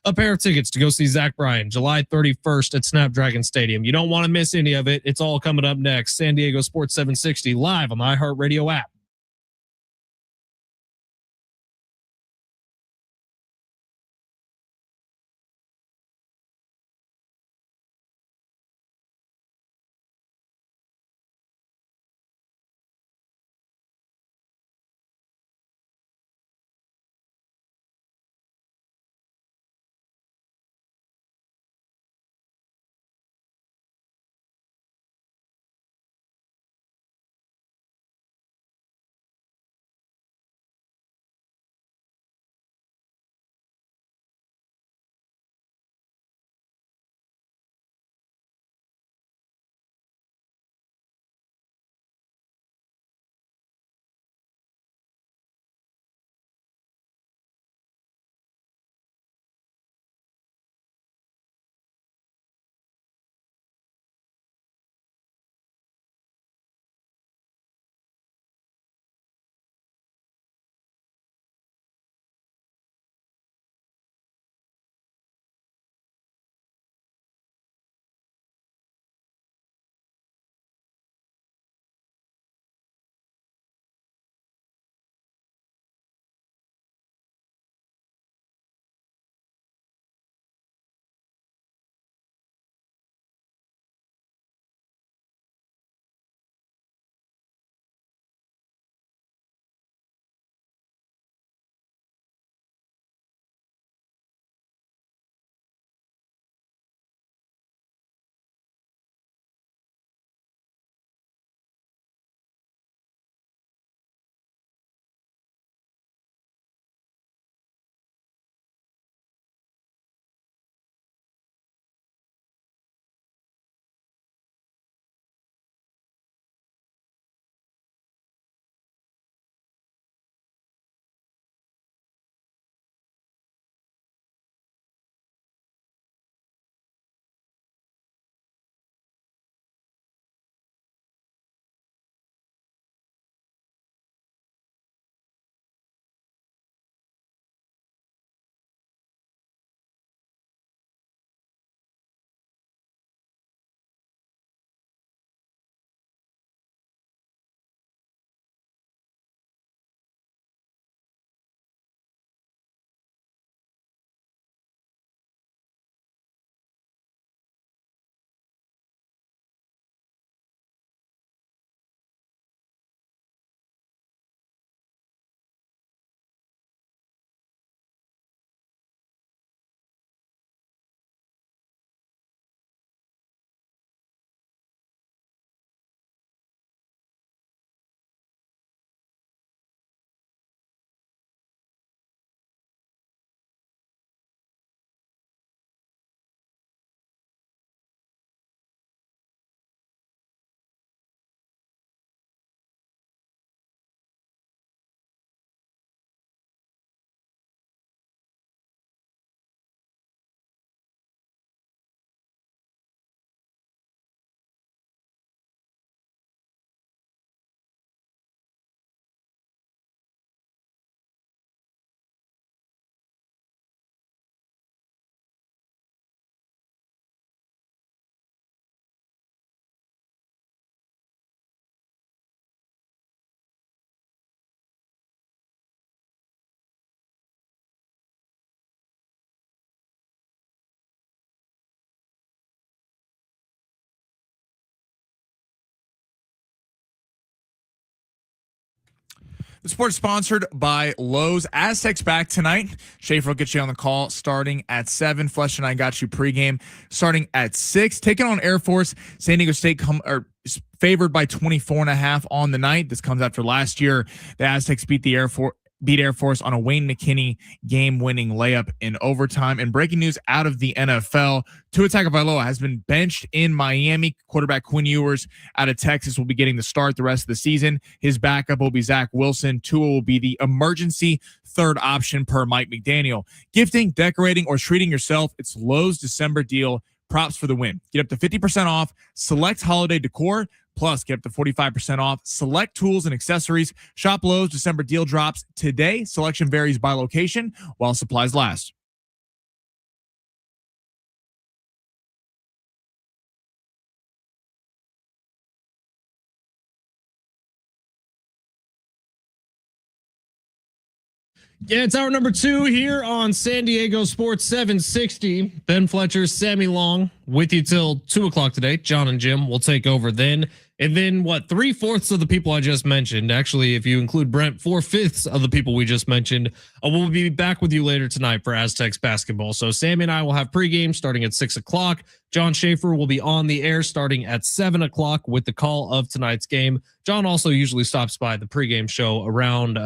a pair of tickets to go see Zach Bryan July 31st at Snapdragon Stadium. You don't want to miss any of it. It's all coming up next. San Diego Sports 760 live on the iHeartRadio app. The sport's sponsored by Lowe's. Aztecs back tonight. Schaefer will get you on the call starting at 7. Fletch and I got you pregame starting at 6. Taking on Air Force. San Diego State is favored by 24.5 on the night. This comes after last year. The Aztecs beat Air Force on a Wayne McKinney game-winning layup in overtime. And breaking news out of the NFL, Tua Tagovailoa has been benched in Miami. Quarterback Quinn Ewers out of Texas will be getting the start the rest of the season. His backup will be Zach Wilson. Tua will be the emergency third option per Mike McDaniel. Gifting, decorating, or treating yourself, it's Lowe's December deal. Props for the win. Get up to 50% off select holiday decor. Plus, get up to 45% off select tools and accessories. Shop Lowe's December deal drops today. Selection varies by location while supplies last. Yeah, it's hour number 2 here on San Diego Sports 760. Ben Fletcher, Sammy Long with you till 2 o'clock today. John and Jim will take over then. And then 3/4 of the people I just mentioned, actually, if you include Brent, 4/5 of the people we just mentioned, will be back with you later tonight for Aztecs basketball. So Sammy and I will have pregame starting at 6 o'clock. John Schaefer will be on the air starting at 7 o'clock with the call of tonight's game. John also usually stops by the pregame show around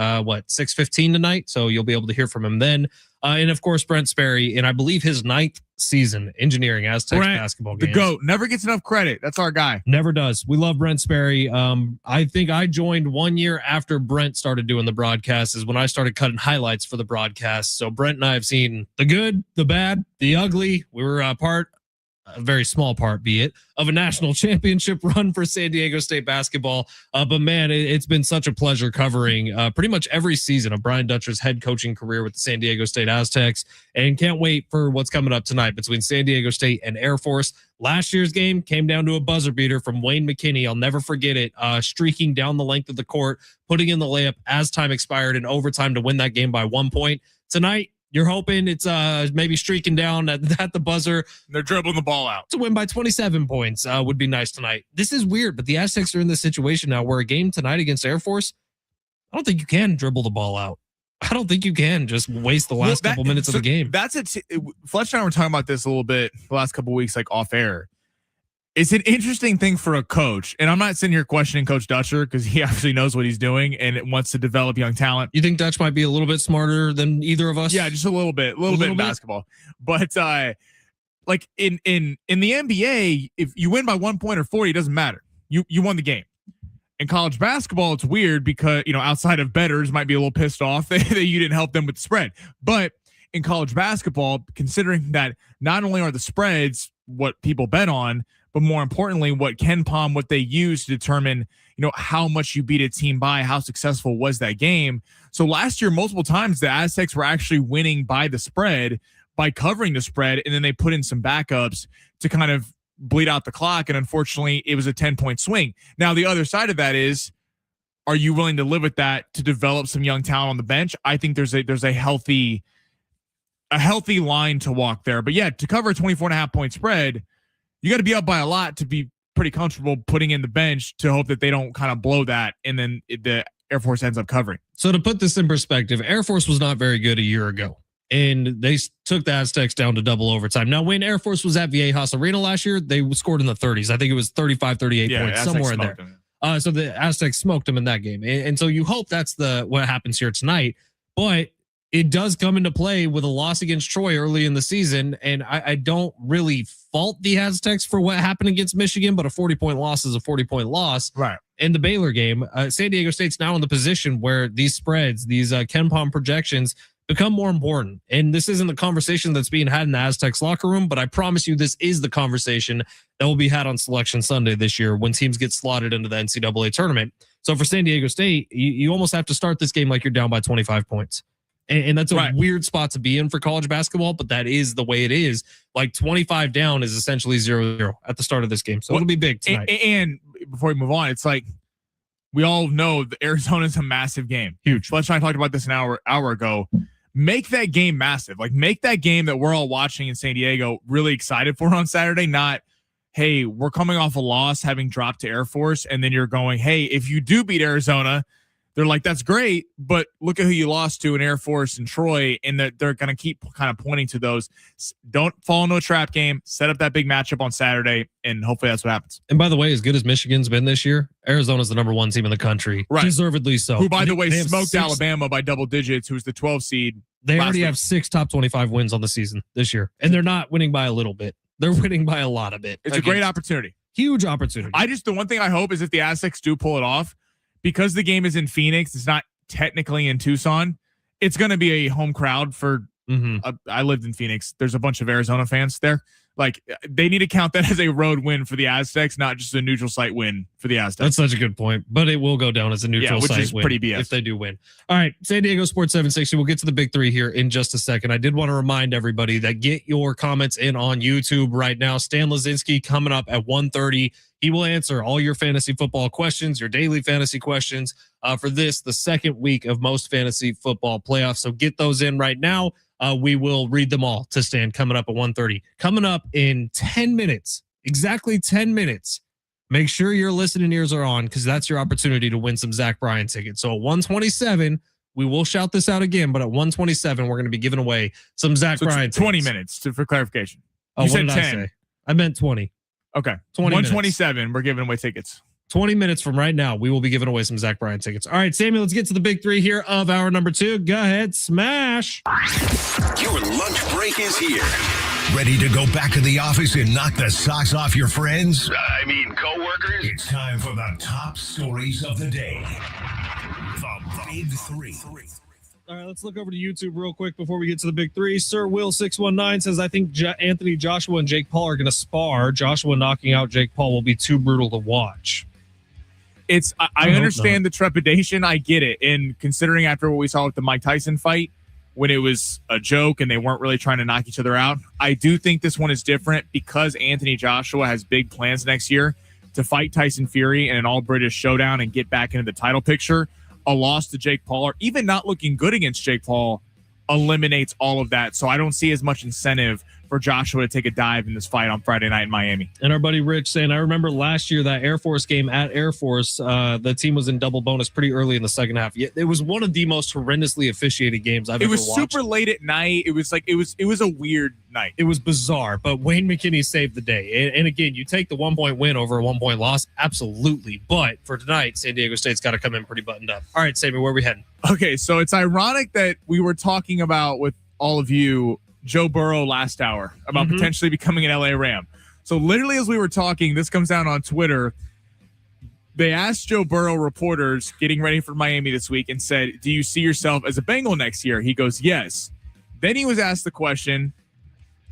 6:15 tonight, so you'll be able to hear from him then. And of course, Brent Sperry, and I believe his 9th season engineering Aztecs basketball games. The GOAT never gets enough credit. That's our guy. Never does. We love Brent Sperry. I think I joined 1 year after Brent started doing the broadcast is when I started cutting highlights for the broadcast. So Brent and I have seen the good, the bad, the ugly. We were a very small part, be it, of a national championship run for San Diego State basketball. But man, it's been such a pleasure covering pretty much every season of Brian Dutcher's head coaching career with the San Diego State Aztecs, and can't wait for what's coming up tonight between San Diego State and Air Force. Last year's game came down to a buzzer beater from Wayne McKinney. I'll never forget it. Streaking down the length of the court, putting in the layup as time expired in overtime to win that game by 1 point. Tonight, you're hoping it's maybe streaking down at the buzzer. They're dribbling the ball out. To win by 27 points would be nice tonight. This is weird, but the Aztecs are in this situation now where a game tonight against Air Force, I don't think you can dribble the ball out. I don't think you can just waste the last couple minutes of the game. Fletch and I were talking about this a little bit the last couple of weeks, like off air. It's an interesting thing for a coach, and I'm not sitting here questioning Coach Dutcher because he actually knows what he's doing and wants to develop young talent. You think Dutch might be a little bit smarter than either of us? Yeah, just a little bit in basketball. But like in the NBA, if you win by 1 point or 40, it doesn't matter. You won the game. In college basketball, it's weird because, outside of bettors might be a little pissed off that you didn't help them with the spread. But in college basketball, considering that not only are the spreads what people bet on, but more importantly, what they use to determine, how much you beat a team by, how successful was that game. So last year, multiple times, the Aztecs were actually winning by the spread, by covering the spread, and then they put in some backups to kind of bleed out the clock. And unfortunately, it was a 10-point swing. Now, the other side of that is, are you willing to live with that to develop some young talent on the bench? I think there's a healthy line to walk there. But yeah, to cover a 24.5 point spread, you got to be up by a lot to be pretty comfortable putting in the bench to hope that they don't kind of blow that, and then the Air Force ends up covering. So to put this in perspective, Air Force was not very good a year ago, and they took the Aztecs down to double overtime. Now, when Air Force was at Viejas Arena last year, they scored in the 30s. I think it was 35, 38 points, somewhere in there. So the Aztecs smoked them in that game. And so you hope that's what happens here tonight. But it does come into play with a loss against Troy early in the season. And I don't really fault the Aztecs for what happened against Michigan, but a 40-point loss is a 40-point loss. Right. In the Baylor game, San Diego State's now in the position where these spreads, these KenPom projections become more important. And this isn't the conversation that's being had in the Aztecs locker room, but I promise you this is the conversation that will be had on Selection Sunday this year when teams get slotted into the NCAA tournament. So for San Diego State, you almost have to start this game like you're down by 25 points. And that's a weird spot to be in for college basketball, but that is the way it is. Like 25 down is essentially 0-0 at the start of this game. So it'll be big tonight. And before we move on, it's like we all know that Arizona's a massive game. Huge. Fletch and I talked about this an hour ago. Make that game massive. Like, make that game that we're all watching in San Diego really excited for on Saturday, not, hey, we're coming off a loss having dropped to Air Force, and then you're going, hey, if you do beat Arizona, they're like, that's great, but look at who you lost to in Air Force and Troy, and that they're going to keep kind of pointing to those. Don't fall into a trap game. Set up that big matchup on Saturday, and hopefully that's what happens. And by the way, as good as Michigan's been this year, Arizona's the number 1 team in the country. Right. Deservedly so. Who, by the way, smoked Alabama by double digits, who's the 12 seed. They already have 6 top 25 wins on the season this year, and they're not winning by a little bit. They're winning by a lot of it. It's a great opportunity. Huge opportunity. The one thing I hope is if the Aztecs do pull it off, because the game is in Phoenix, it's not technically in Tucson, it's going to be a home crowd for I lived in Phoenix. There's a bunch of Arizona fans there. Like, they need to count that as a road win for the Aztecs, not just a neutral site win for the Aztecs. That's such a good point, but it will go down as a neutral which site is win pretty BS if they do win. All right, San Diego Sports 760. We'll get to the big 3 here in just a second. I did want to remind everybody that get your comments in on YouTube right now. Stan Lazinski coming up at 1:30. He will answer all your fantasy football questions, your daily fantasy questions for the second week of most fantasy football playoffs. So get those in right now. We will read them all to Stan coming up at 1:30. Coming up in 10 minutes, exactly 10 minutes. Make sure your listening ears are on, because that's your opportunity to win some Zach Bryan tickets. So at 1:27, we will shout this out again, but at 1:27, we're going to be giving away some Zach Bryan tickets. 20 minutes for clarification. Oh, you what said did 10. I say? I meant 20. Okay. 1:27. We're giving away tickets. 20 minutes from right now, we will be giving away some Zach Bryan tickets. All right, Sammy, let's get to the big 3 here of hour number 2. Go ahead, smash. Your lunch break is here. Ready to go back to the office and knock the socks off your friends? I mean, coworkers? It's time for the top stories of the day. The Big 3. All right, let's look over to YouTube real quick before we get to the big 3. Sir Will 619 says, I think Anthony Joshua and Jake Paul are going to spar. Joshua knocking out Jake Paul will be too brutal to watch. I understand the trepidation. I get it. And considering after what we saw with the Mike Tyson fight, when it was a joke and they weren't really trying to knock each other out, I do think this one is different because Anthony Joshua has big plans next year to fight Tyson Fury in an all-British showdown and get back into the title picture. A loss to Jake Paul, or even not looking good against Jake Paul, eliminates all of that. So I don't see as much incentive for Joshua to take a dive in this fight on Friday night in Miami. And our buddy Rich saying, I remember last year that Air Force game at Air Force, the team was in double bonus pretty early in the second half. It was one of the most horrendously officiated games I've ever watched. It was super late at night. It was a weird night. It was bizarre, but Wayne McKinney saved the day. And again, you take the 1-point win over a 1-point loss, absolutely. But for tonight, San Diego State's got to come in pretty buttoned up. All right, Sammy, where are we heading? Okay, so it's ironic that we were talking about with all of you Joe Burrow last hour about potentially becoming an LA Ram. So literally as we were talking, this comes down on Twitter. They asked Joe Burrow reporters getting ready for Miami this week and said, do you see yourself as a Bengal next year? He goes, yes. Then he was asked the question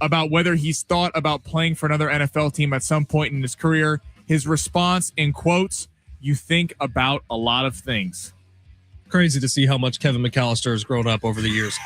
about whether he's thought about playing for another NFL team at some point in his career. His response, in quotes, you think about a lot of things. Crazy to see how much Kevin McAllister has grown up over the years.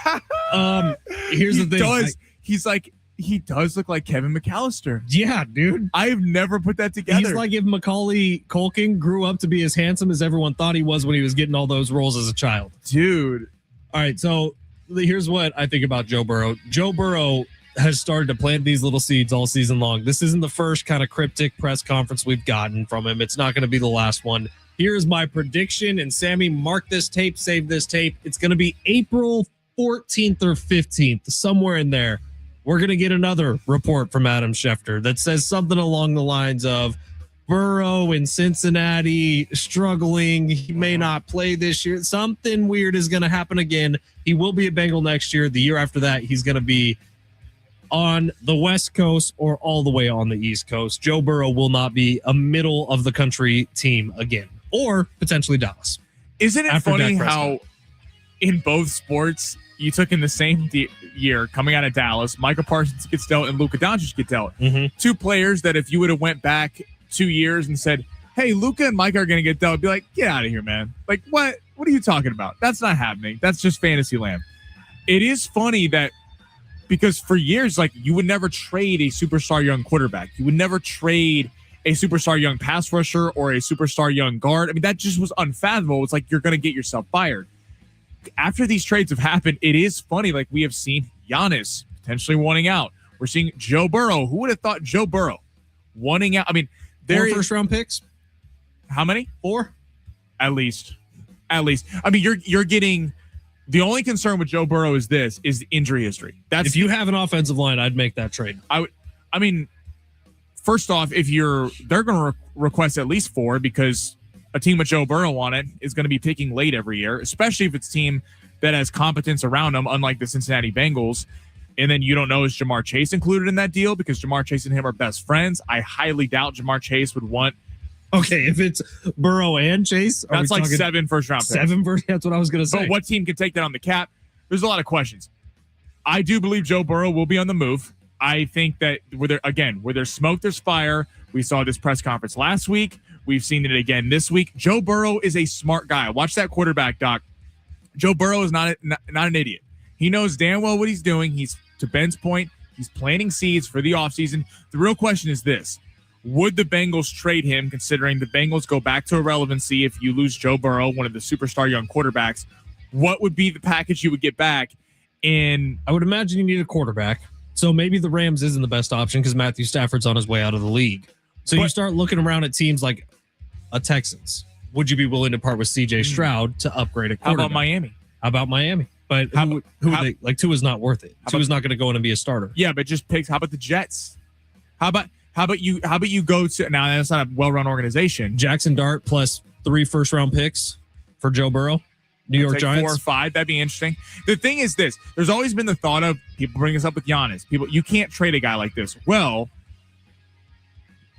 Here's the thing. He does look like Kevin McAllister. Yeah, dude. I've never put that together. He's like if Macaulay Culkin grew up to be as handsome as everyone thought he was when he was getting all those roles as a child. Dude. All right, so here's what I think about Joe Burrow. Joe Burrow has started to plant these little seeds all season long. This isn't the first kind of cryptic press conference we've gotten from him. It's not going to be the last one. Here's my prediction, and Sammy, mark this tape, save this tape. It's going to be April 14th or 15th, somewhere in there. We're going to get another report from Adam Schefter that says something along the lines of Burrow in Cincinnati struggling. He may not play this year. Something weird is going to happen again. He will be a Bengal next year. The year after that, he's going to be on the West Coast or all the way on the East Coast. Joe Burrow will not be a middle of the country team again, or potentially Dallas. Isn't it funny how in both sports you took in the same year coming out of Dallas, Micah Parsons gets dealt and Luka Doncic get dealt? Two players that if you would have went back 2 years and said, hey, Luka and Micah are going to get dealt, I'd be like, get out of here, man. Like, what are you talking about? That's not happening. That's just fantasy land. It is funny that because for years, like, you would never trade a superstar young quarterback. You would never trade a superstar young pass rusher or a superstar young guard. I mean, that just was unfathomable. It's like you're going to get yourself fired. After these trades have happened, it is funny. Like, we have seen Giannis potentially wanting out. We're seeing Joe Burrow. Who would have thought Joe Burrow wanting out? I mean, there 4 first-round picks. How many? 4? At least. At least. I mean, you're getting the only concern with Joe Burrow is the injury history. That's if you have an offensive line, I'd make that trade. I mean, first off, they're going to request at least 4 because a team with Joe Burrow on it is going to be picking late every year, especially if it's a team that has competence around them, unlike the Cincinnati Bengals. And then you don't know, is Jamar Chase included in that deal? Because Jamar Chase and him are best friends. I highly doubt Jamar Chase would want. Okay, if it's Burrow and Chase, that's like 7 first-round picks. 7 first. That's what I was going to say. But what team can take that on the cap? There's a lot of questions. I do believe Joe Burrow will be on the move. I think that where there's smoke, there's fire. We saw this press conference last week. We've seen it again this week. Joe Burrow is a smart guy. Watch that quarterback, Doc. Joe Burrow is not an idiot. He knows damn well what he's doing. He's, to Ben's point, he's planting seeds for the offseason. The real question is this. Would the Bengals trade him, considering the Bengals go back to irrelevancy if you lose Joe Burrow, one of the superstar young quarterbacks? What would be the package you would get back? I would imagine you need a quarterback. So maybe the Rams isn't the best option because Matthew Stafford's on his way out of the league. So you start looking around at teams like a Texans. Would you be willing to part with C.J. Stroud to upgrade a quarterback? How about Miami? But who would they, like, Tua's not worth it. Tua's not going to go in and be a starter. Yeah, but just picks. How about the Jets? How about you go to, now that's not a well-run organization. Jackson Dart plus 3 first-round picks for Joe Burrow. New York Giants. 4 or 5. That'd be interesting. The thing is this. There's always been the thought of, people bring this up with Giannis. You can't trade a guy like this. Well,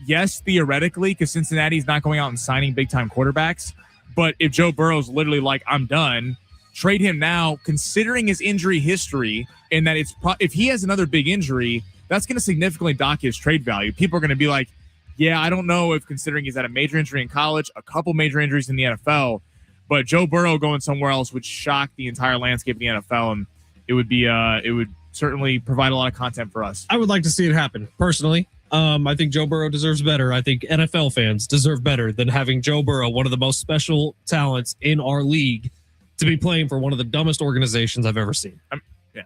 yes, theoretically, because Cincinnati's not going out and signing big-time quarterbacks. But if Joe Burrow's literally like, I'm done, trade him now, considering his injury history, and that if he has another big injury, that's going to significantly dock his trade value. People are going to be like, yeah, I don't know if, considering he's had a major injury in college, a couple major injuries in the NFL, but Joe Burrow going somewhere else would shock the entire landscape of the NFL, and it would certainly provide a lot of content for us. I would like to see it happen, personally. I think Joe Burrow deserves better. I think NFL fans deserve better than having Joe Burrow, one of the most special talents in our league, to be playing for one of the dumbest organizations I've ever seen. Yeah,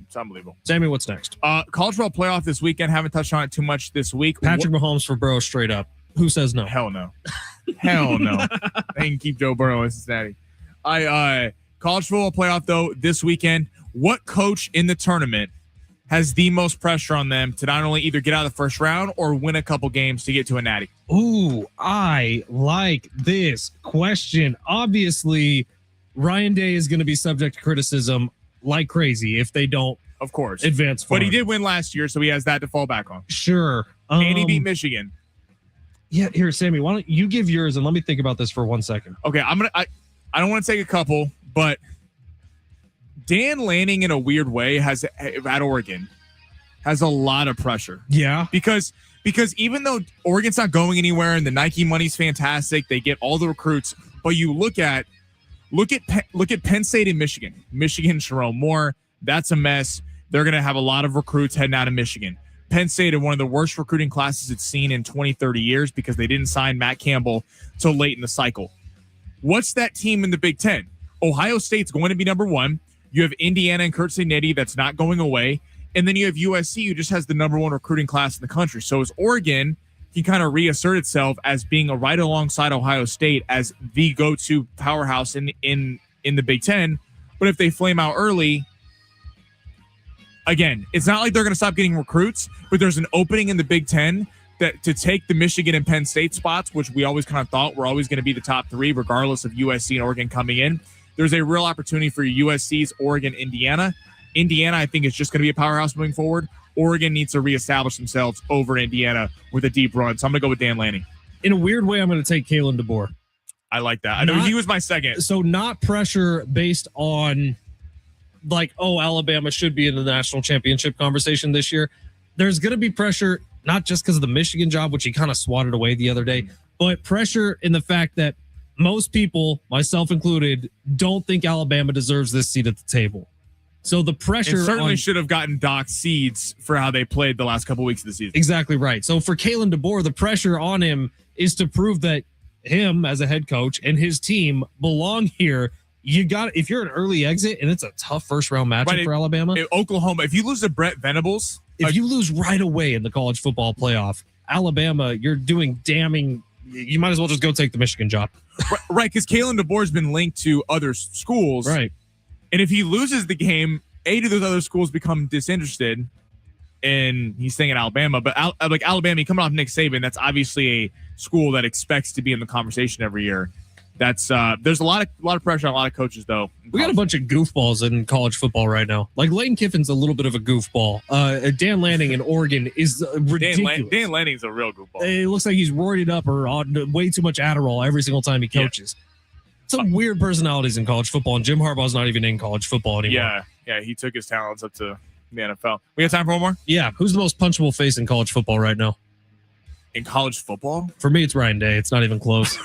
it's unbelievable. Sammy, what's next? College football playoff this weekend. Haven't touched on it too much this week. Patrick Mahomes for Burrow straight up. Who says no? Hell no. Hell no. They can keep Joe Burrow in Cincinnati. College football playoff, though, this weekend. What coach in the tournament has the most pressure on them to not only either get out of the first round or win a couple games to get to a natty? Ooh, I like this question. Obviously, Ryan Day is going to be subject to criticism like crazy if they don't, of course, advance far. But he did win last year, so he has that to fall back on. Sure. And he beat Michigan. Yeah, here, Sammy, why don't you give yours and let me think about this for 1 second. Okay, I don't want to take a couple, but Dan Lanning, in a weird way, at Oregon has a lot of pressure. Yeah, because even though Oregon's not going anywhere and the Nike money's fantastic, they get all the recruits. But you look at Penn State and Michigan. Michigan, Jerome Moore, that's a mess. They're going to have a lot of recruits heading out of Michigan. Penn State had one of the worst recruiting classes it's seen in 20, 30 years because they didn't sign Matt Campbell till late in the cycle. What's that team in the Big Ten? Ohio State's going to be number 1. You have Indiana and Kurt Signetti that's not going away. And then you have USC, who just has the number 1 recruiting class in the country. So as Oregon can kind of reassert itself as being right alongside Ohio State as the go-to powerhouse in the Big Ten. But if they flame out early, again, it's not like they're going to stop getting recruits, but there's an opening in the Big Ten that to take the Michigan and Penn State spots, which we always kind of thought were always going to be the top 3, regardless of USC and Oregon coming in. There's a real opportunity for USC's Oregon, Indiana. Indiana, I think, is just going to be a powerhouse moving forward. Oregon needs to reestablish themselves over Indiana with a deep run. So I'm going to go with Dan Lanning. In a weird way, I'm going to take Kalen DeBoer. I like that. I know he was my second. So not pressure based on like, oh, Alabama should be in the national championship conversation this year. There's going to be pressure, not just because of the Michigan job, which he kind of swatted away the other day, but pressure in the fact that most people, myself included, don't think Alabama deserves this seat at the table. So the pressure certainly should have gotten docked seeds for how they played the last couple weeks of the season. Exactly right. So for Kalen DeBoer, the pressure on him is to prove that him as a head coach and his team belong here. If you're an early exit and it's a tough first round matchup for Alabama, Oklahoma, if you lose to Brett Venables, if you lose right away in the college football playoff, Alabama, you're doing damning you might as well just go take the Michigan job. Right, because Kalen DeBoer's been linked to other schools. Right. And if he loses the game, 8 of those other schools become disinterested, and he's staying at Alabama. But like Alabama, coming off Nick Saban, that's obviously a school that expects to be in the conversation every year. That's there's a lot of pressure on a lot of coaches, though. We got a bunch of goofballs in college football right now. Like Lane Kiffin's a little bit of a goofball. Dan Lanning in Oregon is ridiculous. Dan Lanning's a real goofball. It looks like he's roided up or on way too much Adderall every single time he coaches. Some weird personalities in college football, and Jim Harbaugh's not even in college football anymore. Yeah, he took his talents up to the NFL. We got time for one more? Yeah, who's the most punchable face in college football right now? In college football? For me, it's Ryan Day. It's not even close.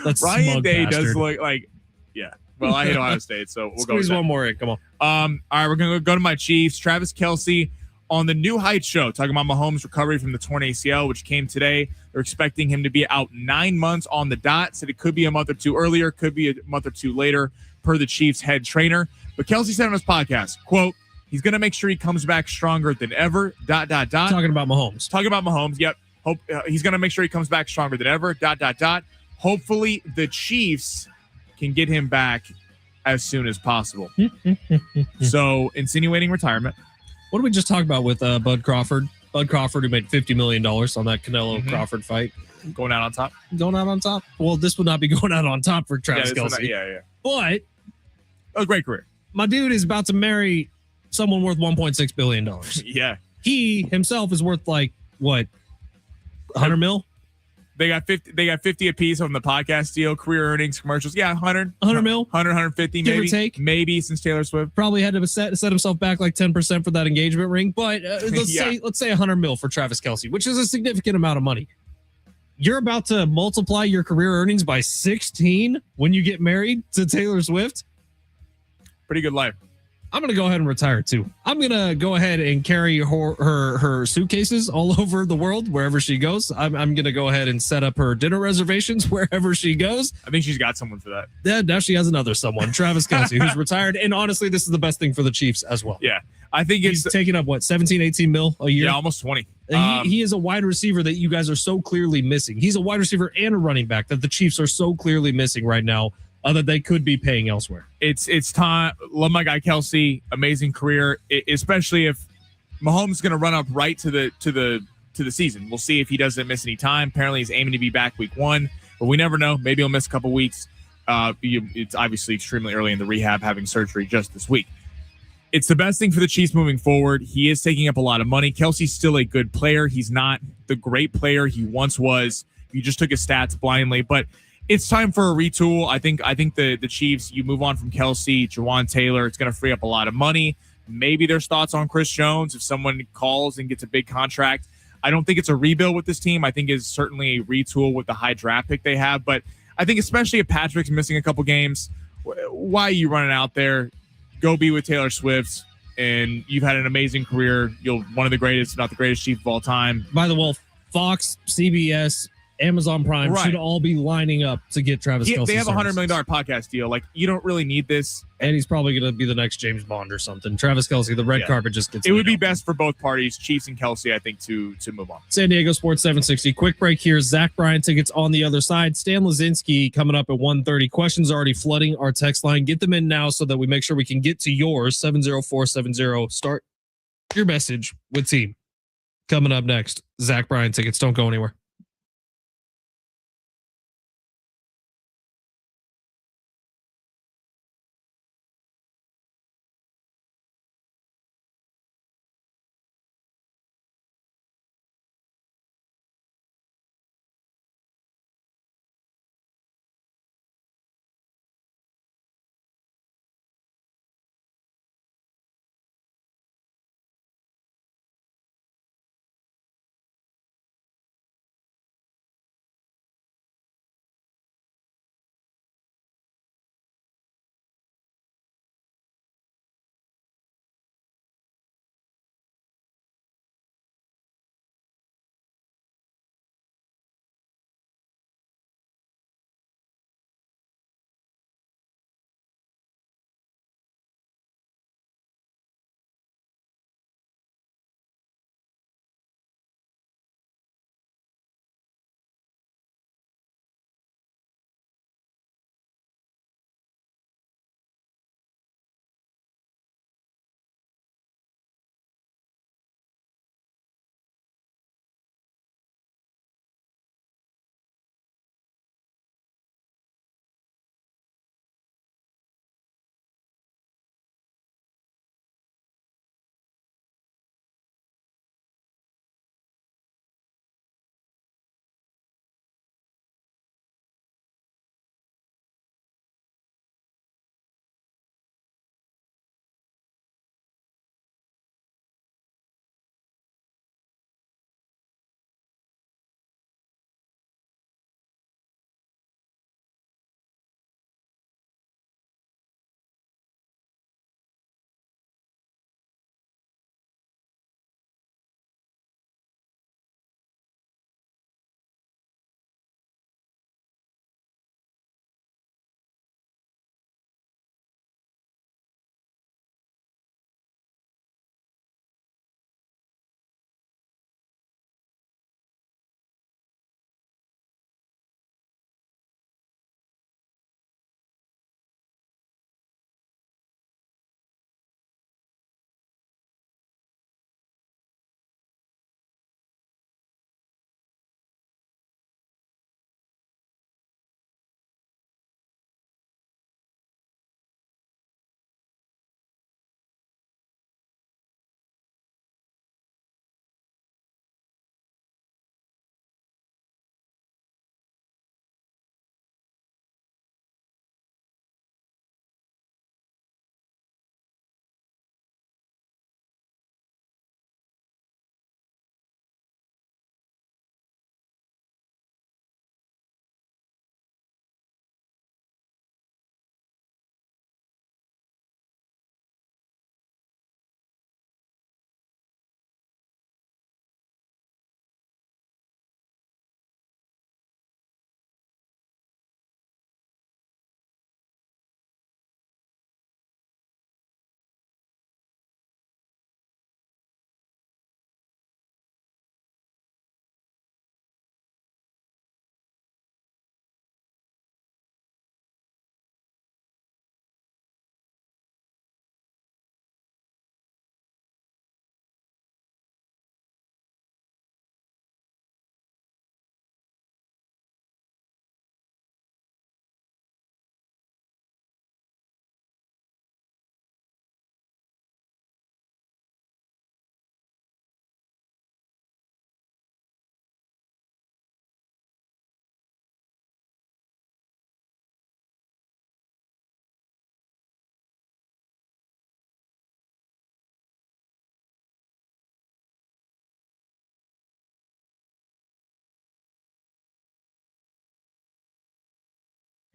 That's Ryan Day bastard. does look like, yeah. Well, I hate Ohio State, so we'll go with Squeeze one more in. Come on. All right, we're going to go to my Chiefs. Travis Kelce on the New Heights show, talking about Mahomes' recovery from the torn ACL, which came today. They're expecting him to be out 9 months on the dot. Said it could be a month or two earlier, could be a month or two later, per the Chiefs head trainer. But Kelce said on his podcast, quote, he's going to make sure he comes back stronger than ever, ... Talking about Mahomes. Yep. Hope he's going to make sure he comes back stronger than ever, ... Hopefully the Chiefs can get him back as soon as possible. So insinuating retirement. What did we just talk about with Bud Crawford? Bud Crawford, who made $50 million on that Canelo-Crawford fight. Going out on top? Going out on top? Well, this would not be going out on top for Travis Kelce. Yeah. But a great career. My dude is about to marry someone worth $1.6 billion. Yeah. He himself is worth like, what, 100 mil? They got 50 apiece on the podcast deal, career earnings, commercials. Yeah, 100 mil, 150 give maybe, or take. Maybe since Taylor Swift. Probably had to set himself back like 10% for that engagement ring. But let's say 100 mil for Travis Kelce, which is a significant amount of money. You're about to multiply your career earnings by 16 when you get married to Taylor Swift. Pretty good life. I'm going to go ahead and retire too. I'm going to go ahead and carry her suitcases all over the world, wherever she goes. I'm going to go ahead and set up her dinner reservations wherever she goes. I think she's got someone for that. Yeah, now she has another someone, Travis Kelce, who's retired. And honestly, this is the best thing for the Chiefs as well. Yeah. I think he's taking up, 17, 18 mil a year? Yeah, almost 20. He is a wide receiver that you guys are so clearly missing. He's a wide receiver and a running back that the Chiefs are so clearly missing right now. That they could be paying elsewhere. It's time. Love my guy Kelce, amazing career, especially if Mahomes is going to run up right to the season. We'll see if he doesn't miss any time. Apparently, he's aiming to be back week 1, but we never know. Maybe he'll miss a couple weeks. It's obviously extremely early in the rehab, having surgery just this week. It's the best thing for the Chiefs moving forward. He is taking up a lot of money. Kelce's still a good player. He's not the great player he once was. You just took his stats blindly, but it's time for a retool. I think the Chiefs, you move on from Kelce, Jawan Taylor, it's going to free up a lot of money. Maybe there's thoughts on Chris Jones if someone calls and gets a big contract. I don't think it's a rebuild with this team. I think it's certainly a retool with the high draft pick they have. But I think especially if Patrick's missing a couple games, why are you running out there? Go be with Taylor Swift, and you've had an amazing career. You're one of the greatest, if not the greatest Chief of all time. By the way, Fox, CBS, Amazon Prime should all be lining up to get Travis Kelce. They have a $100 million podcast deal. Like, you don't really need this. And he's probably going to be the next James Bond or something. Travis Kelce, the red carpet just gets. It would be best for both parties, Chiefs and Kelce, I think, to move on. San Diego Sports 760. Quick break here. Zach Bryan tickets on the other side. Stan Lazinski coming up at 1:30. Questions already flooding our text line. Get them in now so that we make sure we can get to yours. 70470. Start your message with team. Coming up next. Zach Bryan tickets. Don't go anywhere.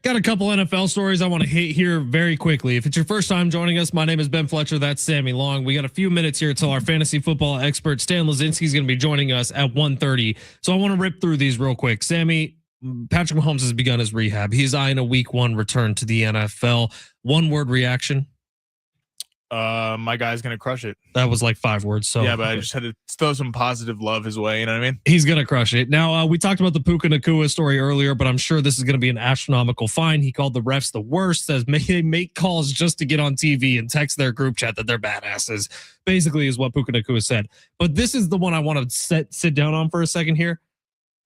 Got a couple NFL stories I want to hit here very quickly. If it's your first time joining us, my name is Ben Fletcher. That's Sammy Long. We got a few minutes here until our fantasy football expert Stan Lazinski is going to be joining us at 1:30. So I want to rip through these real quick. Sammy, Patrick Mahomes has begun his rehab. He's eyeing a week 1 return to the NFL. One word reaction. My guy's gonna crush it. That was like 5 words. So yeah, but I just had to throw some positive love his way. You know what I mean? He's gonna crush it. Now we talked about the Puca Nacua story earlier, but I'm sure this is gonna be an astronomical fine. He called the refs the worst. Says they make calls just to get on TV and text their group chat that they're badasses. Basically, is what Puca Nacua said. But this is the one I want to sit down on for a second here.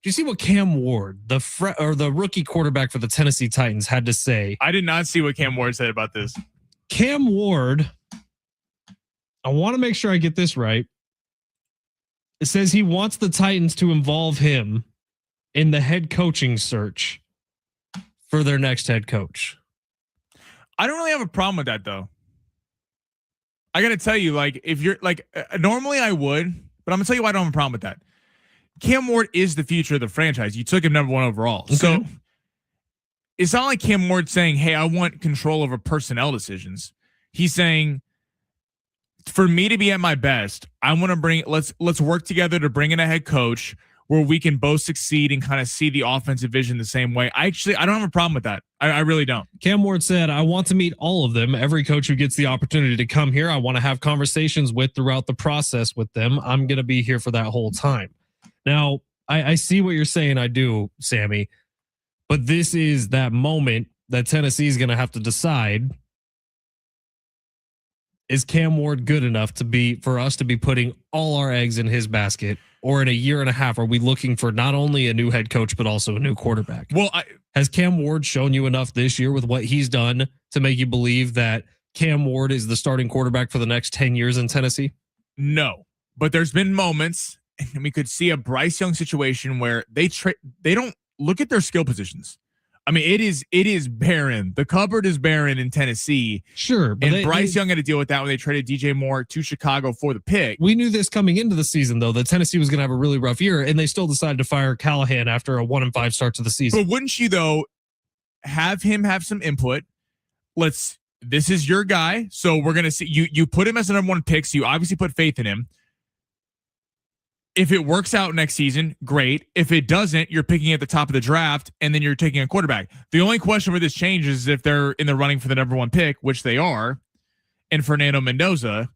Do you see what Cam Ward, the rookie quarterback for the Tennessee Titans, had to say? I did not see what Cam Ward said about this. Cam Ward, I want to make sure I get this right. It says he wants the Titans to involve him in the head coaching search for their next head coach. I don't really have a problem with that, though. I got to tell you, like, if you're like, normally I would, but I'm gonna tell you why I don't have a problem with that. Cam Ward is the future of the franchise. You took him number 1 overall. Okay. So it's not like Cam Ward saying, hey, I want control over personnel decisions. He's saying, for me to be at my best, I want to bring, let's work together to bring in a head coach where we can both succeed and kind of see the offensive vision the same way. I don't have a problem with that. I really don't. Cam Ward said, I want to meet all of them. Every coach who gets the opportunity to come here, I want to have conversations with throughout the process with them. I'm going to be here for that whole time. Now, I see what you're saying. I do, Sammy, but this is that moment that Tennessee is going to have to decide. Is Cam Ward good enough for us to be putting all our eggs in his basket? Or in a year and a half, are we looking for not only a new head coach, but also a new quarterback? Well, has Cam Ward shown you enough this year with what he's done to make you believe that Cam Ward is the starting quarterback for the next 10 years in Tennessee? No, but there's been moments, and we could see a Bryce Young situation where they don't look at their skill positions. I mean, it is barren. The cupboard is barren in Tennessee. Sure. But and Bryce Young had to deal with that when they traded DJ Moore to Chicago for the pick. We knew this coming into the season, though, that Tennessee was going to have a really rough year, and they still decided to fire Callahan after a 1-5 start to the season. But wouldn't you, though, have him have some input? This is your guy. So we're going to see you put him as the number 1 pick. So you obviously put faith in him. If it works out next season, great. If it doesn't, you're picking at the top of the draft and then you're taking a quarterback. The only question where this changes is if they're in the running for the number 1 pick, which they are, and Fernando Mendoza.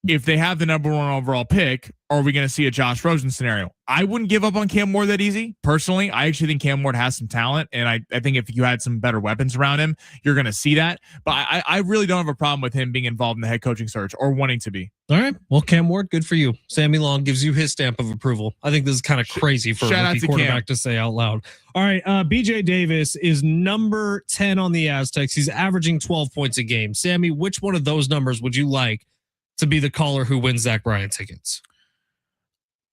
If they have the number 1 overall pick, are we going to see a Josh Rosen scenario? I wouldn't give up on Cam Ward that easy. Personally, I actually think Cam Ward has some talent, and I think if you had some better weapons around him, you're going to see that. But I really don't have a problem with him being involved in the head coaching search or wanting to be. All right. Well, Cam Ward, good for you. Sammy Long gives you his stamp of approval. I think this is kind of crazy for a rookie quarterback to say out loud. All right. BJ Davis is number 10 on the Aztecs. He's averaging 12 points a game. Sammy, which one of those numbers would you like to be the caller who wins Zach Bryan tickets?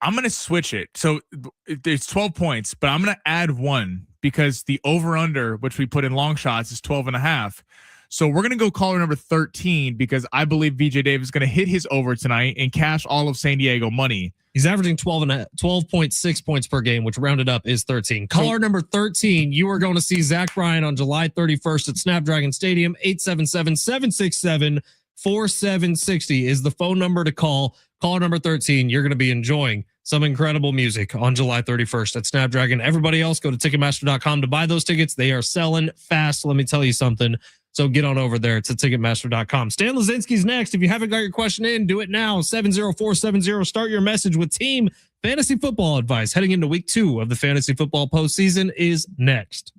I'm going to switch it. So there's 12 points, but I'm going to add 1 because the over under, which we put in long shots, is 12.5. So we're going to go caller number 13 because I believe BJ Davis is going to hit his over tonight and cash all of San Diego money. He's averaging 12.6 points per game, which rounded up is 13. Caller number 13, you are going to see Zach Bryan on July 31st at Snapdragon Stadium. 877-767-4760 is the phone number to call. Caller number 13, you're going to be enjoying some incredible music on July 31st at Snapdragon. Everybody else, go to Ticketmaster.com to buy those tickets. They are selling fast. Let me tell you something. So get on over there to Ticketmaster.com. Stan Lazinski's next. If you haven't got your question in, do it now. 70470. Start your message with Team Fantasy Football Advice. Heading into week 2 of the Fantasy Football postseason is next.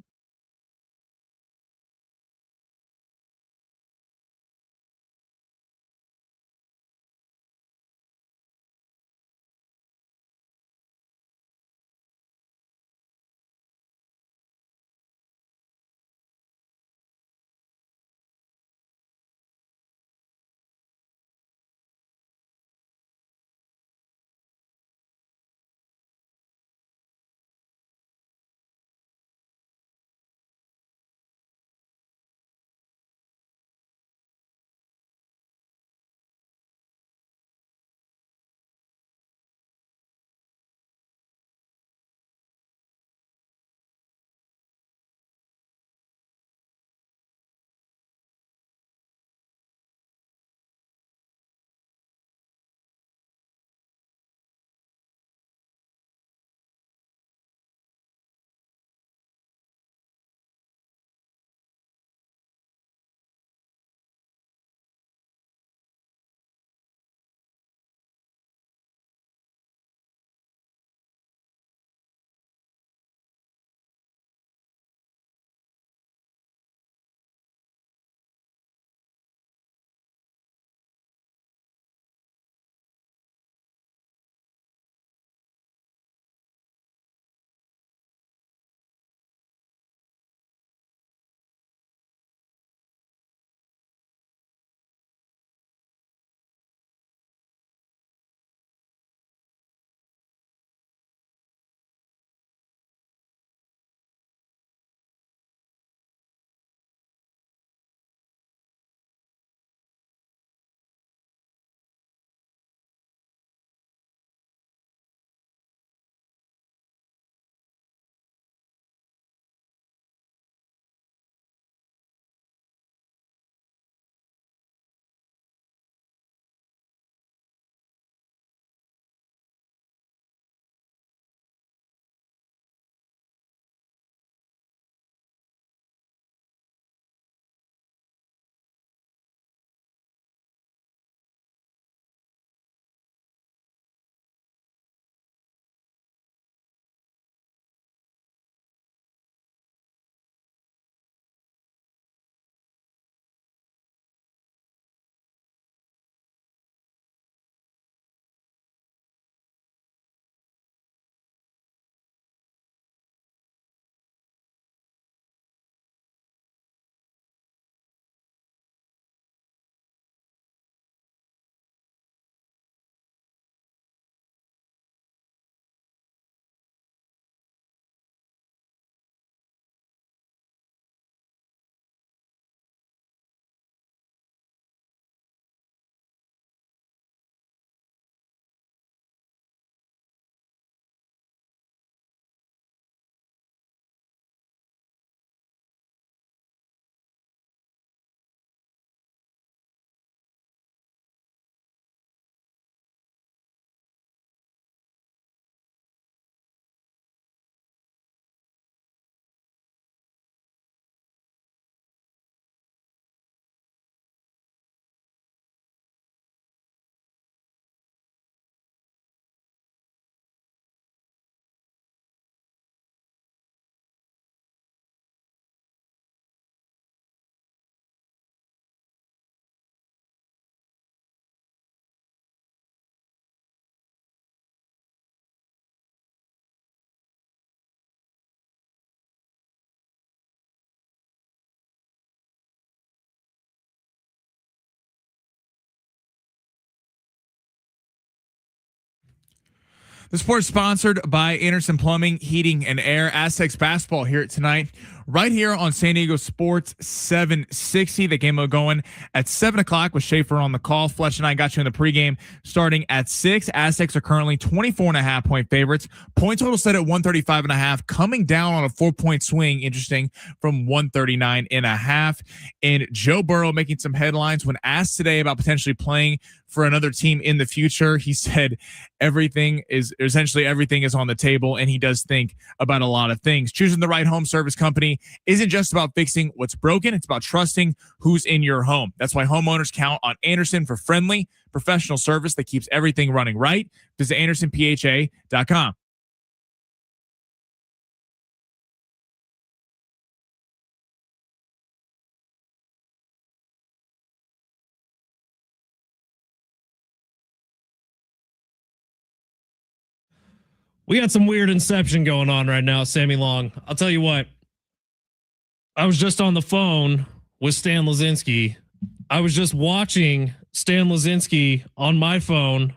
The sport's sponsored by Anderson Plumbing, Heating, and Air. Aztecs basketball here tonight, right here on San Diego Sports 760. The game will going at 7 o'clock with Schaefer on the call. Fletch and I got you in the pregame starting at 6. Aztecs are currently 24.5 point favorites. Point total set at 135.5, coming down on a 4-point swing, interesting, from 139.5. And Joe Burrow making some headlines when asked today about potentially playing for another team in the future. He said everything is on the table, and he does think about a lot of things. Choosing the right home service company isn't just about fixing what's broken. It's about trusting who's in your home. That's why homeowners count on Anderson for friendly, professional service that keeps everything running right. Visit AndersonPHA.com. We got some weird inception going on right now, Sammy Long. I'll tell you what. I was just on the phone with Stan Lazinski. I was just watching Stan Lazinski on my phone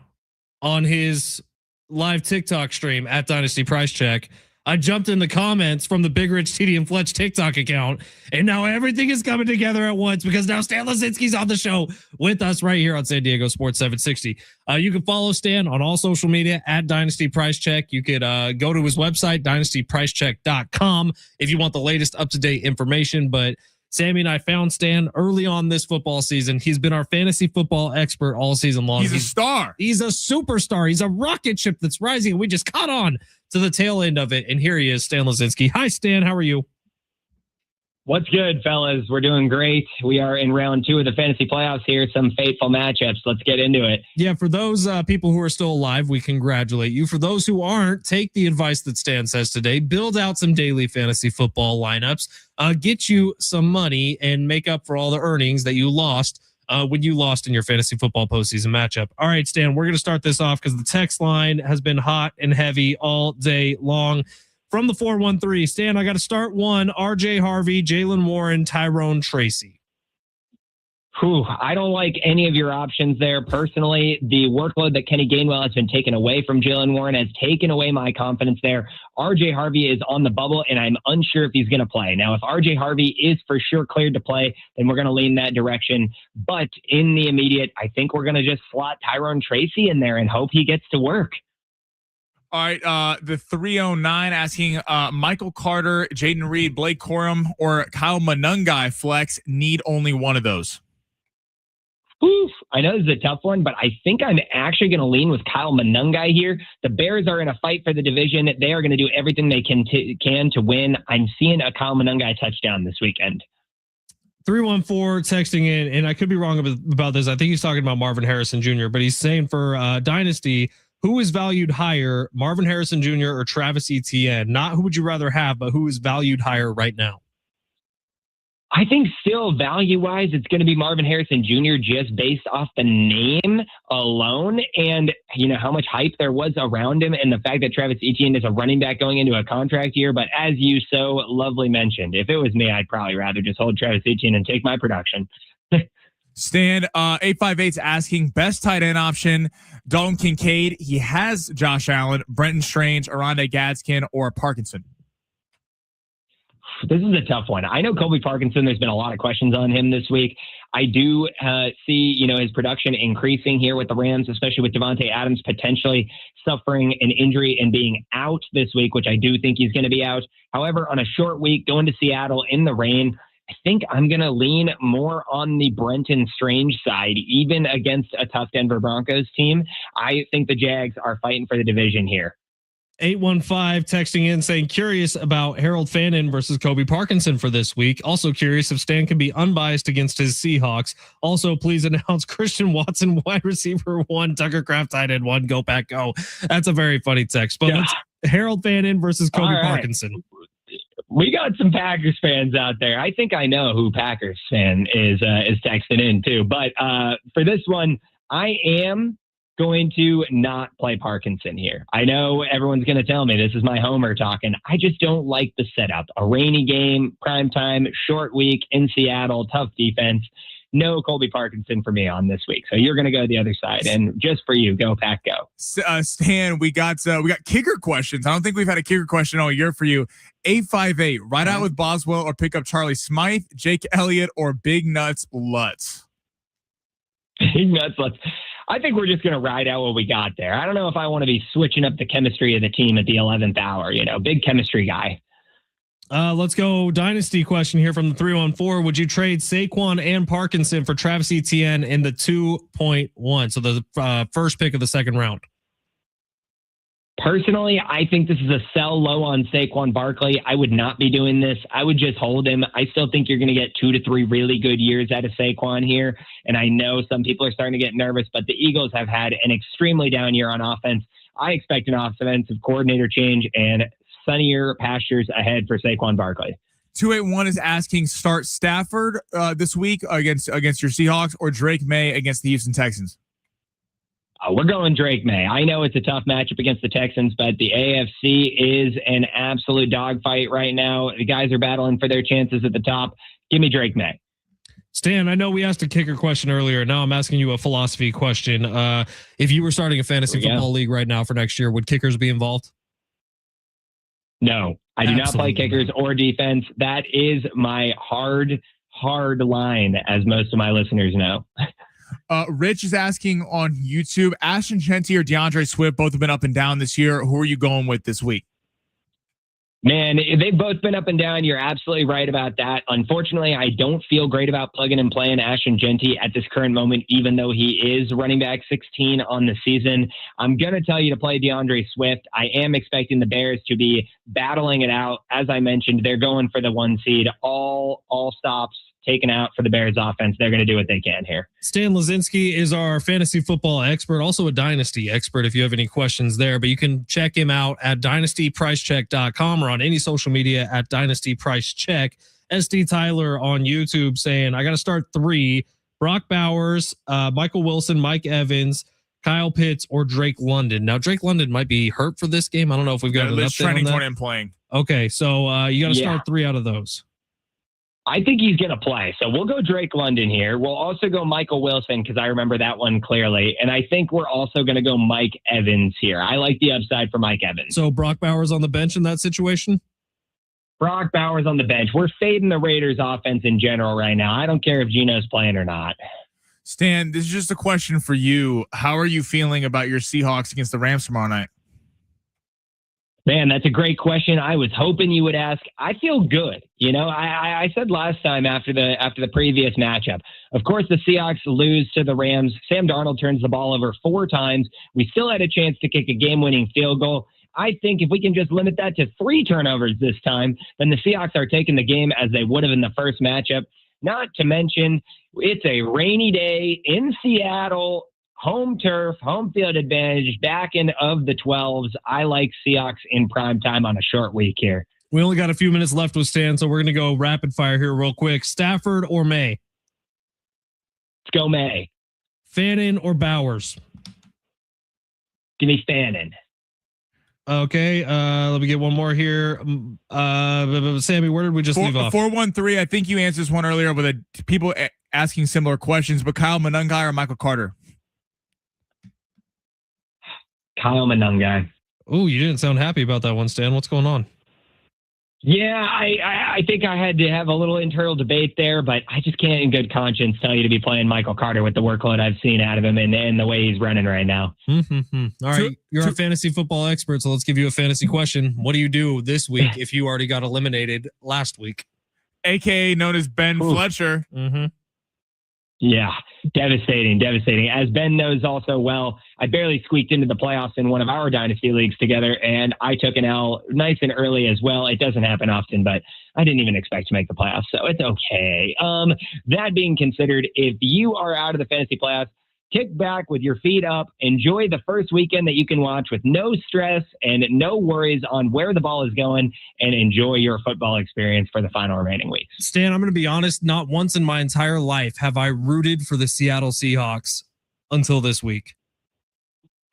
on his live TikTok stream at Dynasty Price Check. I jumped in the comments from the Big Rich TD and Fletch TikTok account, and now everything is coming together at once because now Stan Lazinski's on the show with us right here on San Diego Sports 760. You can follow Stan on all social media at Dynasty Price Check. You could go to his website, dynastypricecheck.com, if you want the latest up-to-date information. But Sammy and I found Stan early on this football season. He's been our fantasy football expert all season long. He's a star. He's a superstar. He's a rocket ship that's rising. And we just caught on to the tail end of it. And here he is, Stan Lazinski. Hi, Stan. How are you? What's good, fellas? We're doing great. We are in round 2 of the fantasy playoffs here. Some fateful matchups. Let's get into it. Yeah, for those people who are still alive, we congratulate you. For those who aren't, take the advice that Stan says today. Build out some daily fantasy football lineups. Get you some money and make up for all the earnings that you lost when you lost in your fantasy football postseason matchup. All right, Stan, we're going to start this off because the text line has been hot and heavy all day long. From the 413, Stan, I got to start one. RJ Harvey, Jalen Warren, Tyrone Tracy. I don't like any of your options there. Personally, the workload that Kenny Gainwell has been taken away from Jalen Warren has taken away my confidence there. RJ Harvey is on the bubble, and I'm unsure if he's going to play. Now, if RJ Harvey is for sure cleared to play, then we're going to lean that direction. But in the immediate, I think we're going to just slot Tyrone Tracy in there and hope he gets to work. All right, the 309 asking Michael Carter, Jaden Reed, Blake Corum, or Kyle Monungai flex. Need only one of those. I know this is a tough one, but I think I'm actually going to lean with Kyle Monungai here. The Bears are in a fight for the division. They are going to do everything they can to win. I'm seeing a Kyle Monungai touchdown this weekend. 314 texting in, and I could be wrong about this. I think he's talking about Marvin Harrison Jr., but he's saying for Dynasty, who is valued higher, Marvin Harrison Jr. or Travis Etienne? Not who would you rather have, but who is valued higher right now? I think still value-wise, it's going to be Marvin Harrison Jr. just based off the name alone and, you know, how much hype there was around him and the fact that Travis Etienne is a running back going into a contract year. But as you so lovely mentioned, if it was me, I'd probably rather just hold Travis Etienne and take my production. Stan, 858's asking best tight end option, Dalton Kincaid. He has Josh Allen, Brenton Strange, Aronde Gadskin, or Parkinson. This is a tough one. I know Colby Parkinson, there's been a lot of questions on him this week. I do see, you know, his production increasing here with the Rams, especially with Devontae Adams potentially suffering an injury and being out this week, which I do think he's going to be out. However, on a short week, going to Seattle in the rain, I think I'm going to lean more on the Brenton Strange side, even against a tough Denver Broncos team. I think the Jags are fighting for the division here. 815 texting in saying curious about Harold Fannin versus Kobe Parkinson for this week. Also curious if Stan can be unbiased against his Seahawks. Also, please announce Christian Watson, wide receiver 1, Tucker Kraft, tight end 1, go Pack go. That's a very funny text. But let's Harold Fannin versus Kobe Parkinson. We got some Packers fans out there. I think I know who Packers fan is texting in too. But for this one, I am going to not play Parkinson here. I know everyone's going to tell me this is my homer talking. I just don't like the setup. A rainy game, prime time, short week in Seattle, tough defense. no Colby Parkinson for me on this week. So you're going to go the other side. And just for you, go Pack, go. Stan, we got kicker questions. I don't think we've had a kicker question all year for you. 858, ride out with Boswell or pick up Charlie Smythe, Jake Elliott, or Big Nuts Lutz? Big Nuts Lutz. I think we're just going to ride out what we got there. I don't know if I want to be switching up the chemistry of the team at the 11th hour. Big chemistry guy. Let's go dynasty question here from the 314. Would you trade Saquon and Parkinson for Travis Etienne in the 2.1? So the first pick of the second round. Personally, I think this is a sell low on Saquon Barkley. I would not be doing this. I would just hold him. I still think you're going to get 2 to 3 really good years out of Saquon here. And I know some people are starting to get nervous, but the Eagles have had an extremely down year on offense. I expect an offensive coordinator change and sunnier pastures ahead for Saquon Barkley. 281 is asking, start Stafford this week against your Seahawks or Drake May against the Houston Texans? We're going Drake May. I know it's a tough matchup against the Texans, but the AFC is an absolute dogfight right now. The guys are battling for their chances at the top. Give me Drake May. Stan, I know we asked a kicker question earlier. Now I'm asking you a philosophy question. If you were starting a fantasy football league right now for next year, would kickers be involved? No, I do not play kickers or defense. That is my hard line, as most of my listeners know. Rich is asking on YouTube, Ashton Genty or DeAndre Swift both have been up and down this year. Who are you going with this week? Man, they've both been up and down. You're absolutely right about that. Unfortunately, I don't feel great about plugging and playing Ashton Genty at this current moment, even though he is running back 16 on the season. I'm going to tell you to play DeAndre Swift. I am expecting the Bears to be battling it out. As I mentioned, they're going for the 1 seed. All stops taken out for the Bears offense. They're going to do what they can here. Stan Lazinski is our fantasy football expert, also a dynasty expert if you have any questions there, but you can check him out at dynastypricecheck.com or on any social media at dynastypricecheck. SD Tyler on YouTube saying, I got to start 3, Brock Bowers, Michael Wilson, Mike Evans, Kyle Pitts, or Drake London. Now, Drake London might be hurt for this game. I don't know if we've got an update trending on that. toward him playing. Okay, so you got to start 3 out of those. I think he's going to play. So we'll go Drake London here. We'll also go Michael Wilson because I remember that one clearly. And I think we're also going to go Mike Evans here. I like the upside for Mike Evans. So Brock Bowers on the bench in that situation? Brock Bowers on the bench. We're fading the Raiders offense in general right now. I don't care if Gino's playing or not. Stan, this is just a question for you. How are you feeling about your Seahawks against the Rams tomorrow night? Man, that's a great question. I was hoping you would ask. I feel good. I said last time after the previous matchup, of course, the Seahawks lose to the Rams. Sam Darnold turns the ball over 4 times. We still had a chance to kick a game-winning field goal. I think if we can just limit that to 3 turnovers this time, then the Seahawks are taking the game as they would have in the first matchup. Not to mention, it's a rainy day in Seattle. Home turf, home field advantage, back in of the 12s. I like Seahawks in prime time on a short week here. We only got a few minutes left with Stan, so we're going to go rapid fire here real quick. Stafford or May? Let's go May. Fannin or Bowers? Give me Fannin. Okay, let me get one more here. Sammy, where did we just leave off? 413, I think you answered this one earlier with people asking similar questions, but Kyle Monangai or Michael Carter? Kyle Monangai. Oh, you didn't sound happy about that one, Stan. What's going on? Yeah, I think I had to have a little internal debate there, but I just can't in good conscience tell you to be playing Michael Carter with the workload I've seen out of him and the way he's running right now. All right, you're a fantasy football expert, so let's give you a fantasy question. What do you do this week if you already got eliminated last week? AKA known as Ben Fletcher. Yeah, devastating. As Ben knows also well, I barely squeaked into the playoffs in one of our dynasty leagues together, and I took an L nice and early as well. It doesn't happen often, but I didn't even expect to make the playoffs, so it's okay. That being considered, if you are out of the fantasy playoffs, kick back with your feet up, enjoy the first weekend that you can watch with no stress and no worries on where the ball is going, and enjoy your football experience for the final remaining weeks. Stan, I'm going to be honest, not once in my entire life have I rooted for the Seattle Seahawks until this week.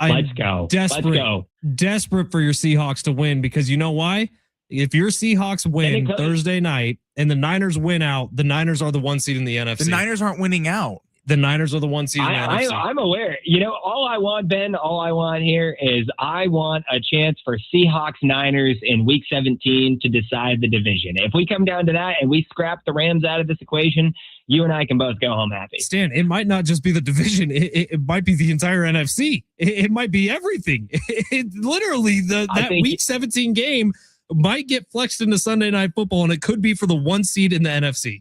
Let's go. Desperate for your Seahawks to win because you know why? If your Seahawks win Thursday night and the Niners win out, the Niners are the 1 seed in the NFC. The Niners aren't winning out. The Niners are the 1 seed in the NFC. I'm aware. You know, all I want, Ben, all I want here is I want a chance for Seahawks Niners in Week 17 to decide the division. If we come down to that and we scrap the Rams out of this equation, you and I can both go home happy. Stan, it might not just be the division. It might be the entire NFC. It might be everything. Literally, that Week 17 game might get flexed into Sunday Night Football, and it could be for the 1 seed in the NFC.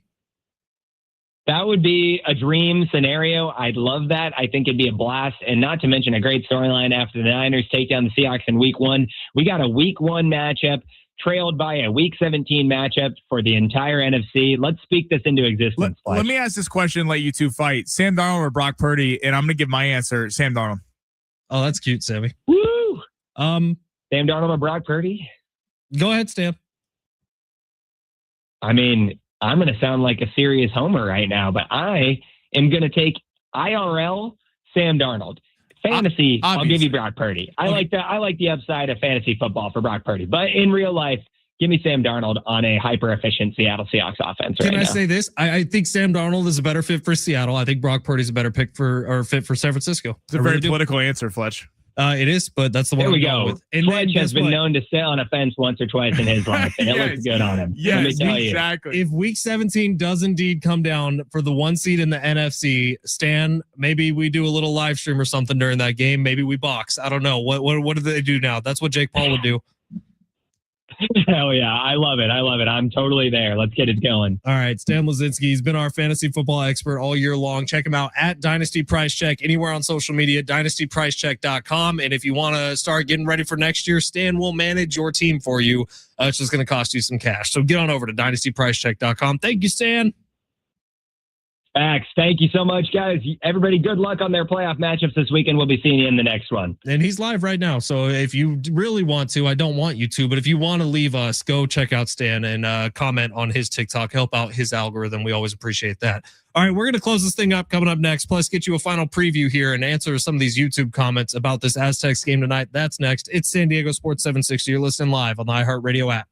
That would be a dream scenario. I'd love that. I think it'd be a blast. And not to mention a great storyline after the Niners take down the Seahawks in Week 1. We got a Week 1 matchup trailed by a Week 17 matchup for the entire NFC. Let's speak this into existence. Let me ask this question and let you two fight. Sam Darnold or Brock Purdy? And I'm going to give my answer. Sam Darnold. Oh, that's cute, Sammy. Woo! Sam Darnold or Brock Purdy? Go ahead, Stan. I mean, I'm going to sound like a serious homer right now, but I am going to take IRL Sam Darnold. Fantasy, I'll give you Brock Purdy. I like the upside of fantasy football for Brock Purdy, but in real life, give me Sam Darnold on a hyper efficient Seattle Seahawks offense. Can I say this? I think Sam Darnold is a better fit for Seattle. I think Brock Purdy is a better pick fit for San Francisco. It's a very political answer, Fletch. It is, but that's the one. There we go. With. And Fletch has been known to sit on a fence once or twice in his life, and it looks good on him. Yes, let me tell exactly. If Week 17 does indeed come down for the 1 seed in the NFC, Stan, maybe we do a little live stream or something during that game. Maybe we box. I don't know. What do they do now? That's what Jake Paul would do. Hell yeah. I love it. I'm totally there. Let's get it going. All right. Stan Lazinski, he's been our fantasy football expert all year long. Check him out at Dynasty Price Check anywhere on social media, dynastypricecheck.com. And if you want to start getting ready for next year, Stan will manage your team for you. It's just going to cost you some cash. So get on over to dynastypricecheck.com. Thank you, Stan. Facts. Thank you so much, guys. Everybody, good luck on their playoff matchups this weekend. We'll be seeing you in the next one. And he's live right now. So if you really want to, I don't want you to, but if you want to leave us, go check out Stan and comment on his TikTok. Help out his algorithm. We always appreciate that. All right, we're going to close this thing up coming up next. Plus, get you a final preview here and answer some of these YouTube comments about this Aztecs game tonight. That's next. It's San Diego Sports 760. You're listening live on the iHeartRadio app.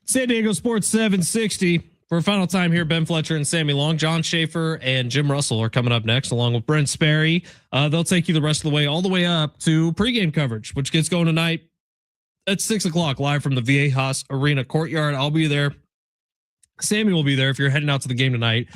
San Diego Sports 760 for a final time here. Ben Fletcher and Sammy Long, John Schaefer and Jim Russell are coming up next, along with Brent Sperry. They'll take you the rest of the way, all the way up to pregame coverage, which gets going tonight at 6 o'clock live from the Viejas Arena courtyard. I'll be there. Sammy will be there if you're heading out to the game tonight.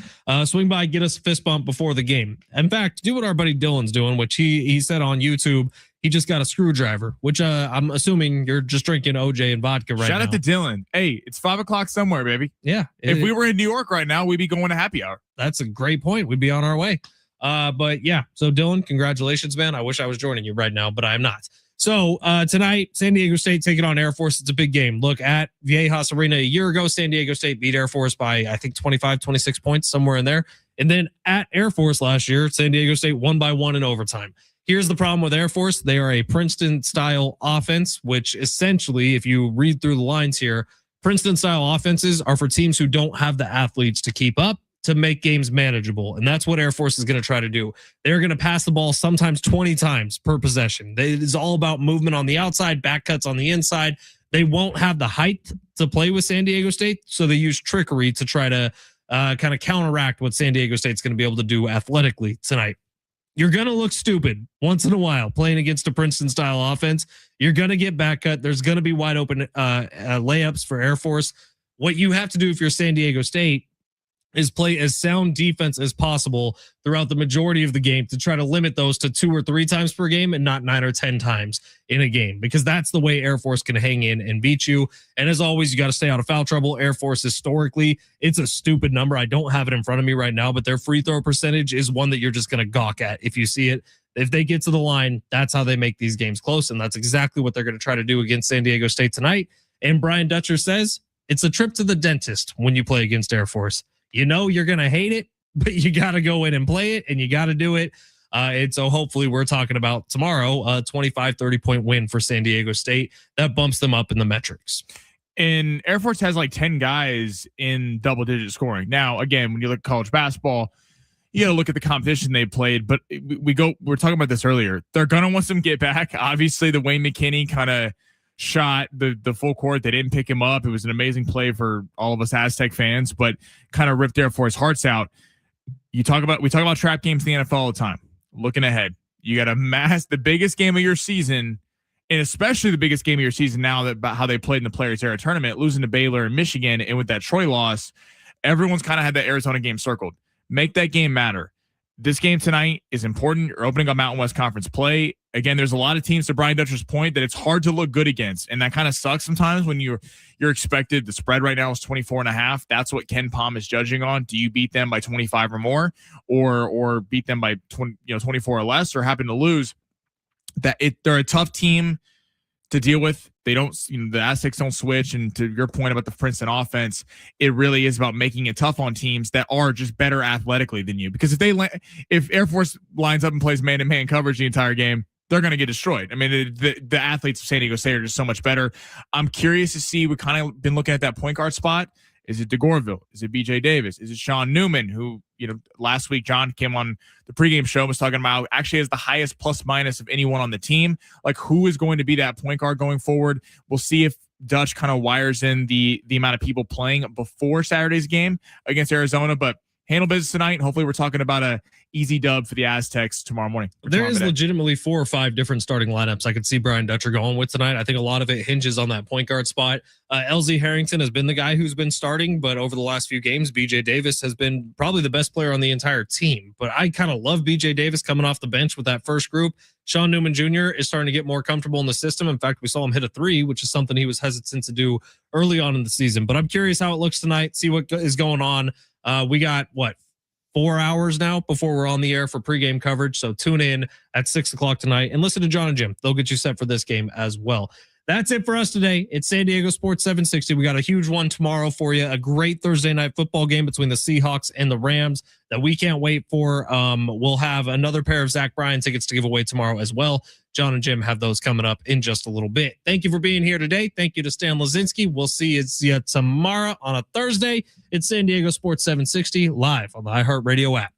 Swing by, get us a fist bump before the game. In fact, do what our buddy Dylan's doing, which he said on YouTube. He just got a screwdriver, which I'm assuming you're just drinking OJ and vodka right now. Shout out to Dylan. Hey, it's 5 o'clock somewhere, baby. Yeah. If we were in New York right now, we'd be going to happy hour. That's a great point. We'd be on our way. But yeah, so Dylan, congratulations, man. I wish I was joining you right now, but I am not. So tonight, San Diego State taking on Air Force. It's a big game. Look, at Viejas Arena a year ago, San Diego State beat Air Force by, I think, 25, 26 points, somewhere in there. And then at Air Force last year, San Diego State won by 1 in overtime. Here's the problem with Air Force. They are a Princeton-style offense, which essentially, if you read through the lines here, Princeton-style offenses are for teams who don't have the athletes to keep up, to make games manageable. And that's what Air Force is going to try to do. They're going to pass the ball sometimes 20 times per possession. It is all about movement on the outside, back cuts on the inside. They won't have the height to play with San Diego State, so they use trickery to try to kind of counteract what San Diego State's going to be able to do athletically tonight. You're going to look stupid once in a while playing against a Princeton-style offense. You're going to get back cut. There's going to be wide open layups for Air Force. What you have to do if you're San Diego State is play as sound defense as possible throughout the majority of the game to try to limit those to 2 or 3 times per game and not 9 or 10 times in a game, because that's the way Air Force can hang in and beat you. And as always, you got to stay out of foul trouble. Air Force historically, it's a stupid number. I don't have it in front of me right now, but their free throw percentage is one that you're just going to gawk at if you see it. If they get to the line, that's how they make these games close. And that's exactly what they're going to try to do against San Diego State tonight. And Brian Dutcher says it's a trip to the dentist when you play against Air Force. You know you're going to hate it, but you got to go in and play it, and you got to do it. And so hopefully we're talking about tomorrow, a 25, 30-point win for San Diego State. That bumps them up in the metrics. And Air Force has like 10 guys in double-digit scoring. Now, again, when you look at college basketball, you got to look at the competition they played. But we're talking about this earlier. They're going to want some get back. Obviously, the Wayne McKinney kind of shot the full court. They didn't pick him up. It was an amazing play for all of us Aztec fans, but kind of ripped Air Force hearts out. We talk about trap games in the NFL all the time. Looking ahead, you got the biggest game of your season, and especially the biggest game of your season now that about how they played in the Players Era tournament, losing to Baylor and Michigan, and with that Troy loss, everyone's kind of had that Arizona game circled. Make that game matter. This game tonight is important. You're opening up Mountain West Conference play. Again, there's a lot of teams, to Brian Dutcher's point, that it's hard to look good against. And that kind of sucks sometimes when you're expected. The spread right now is 24.5. That's what Ken Palm is judging on. Do you beat them by 25 or more, or beat them by 24 or less, or happen to lose? They're a tough team to deal with. They don't, the Aztecs don't switch. And to your point about the Princeton offense, it really is about making it tough on teams that are just better athletically than you. Because if Air Force lines up and plays man-to-man coverage the entire game, they're going to get destroyed. I mean, the athletes of San Diego State are just so much better. I'm curious to see. We've kind of been looking at that point guard spot. Is it DeGorville? Is it BJ Davis? Is it Sean Newman, who, last week John came on the pregame show and was talking about actually has the highest plus minus of anyone on the team. Like, who is going to be that point guard going forward? We'll see if Dutch kind of wires in the amount of people playing before Saturday's game against Arizona, but handle business tonight. Hopefully we're talking about a easy dub for the Aztecs tomorrow morning. There is legitimately 4 or 5 different starting lineups I could see Brian Dutcher going with tonight. I think a lot of it hinges on that point guard spot. LZ Harrington has been the guy who's been starting, but over the last few games, BJ Davis has been probably the best player on the entire team. But I kind of love BJ Davis coming off the bench with that first group. Sean Newman Jr. is starting to get more comfortable in the system. In fact, we saw him hit a 3, which is something he was hesitant to do early on in the season. But I'm curious how it looks tonight, see what is going on. We got 4 hours now before we're on the air for pregame coverage. So tune in at 6 o'clock tonight and listen to John and Jim. They'll get you set for this game as well. That's it for us today. It's San Diego Sports 760. We got a huge one tomorrow for you. A great Thursday night football game between the Seahawks and the Rams that we can't wait for. We'll have another pair of Zach Bryan tickets to give away tomorrow as well. John and Jim have those coming up in just a little bit. Thank you for being here today. Thank you to Stan Lazinski. We'll see you tomorrow on a Thursday. It's San Diego Sports 760 live on the iHeartRadio app.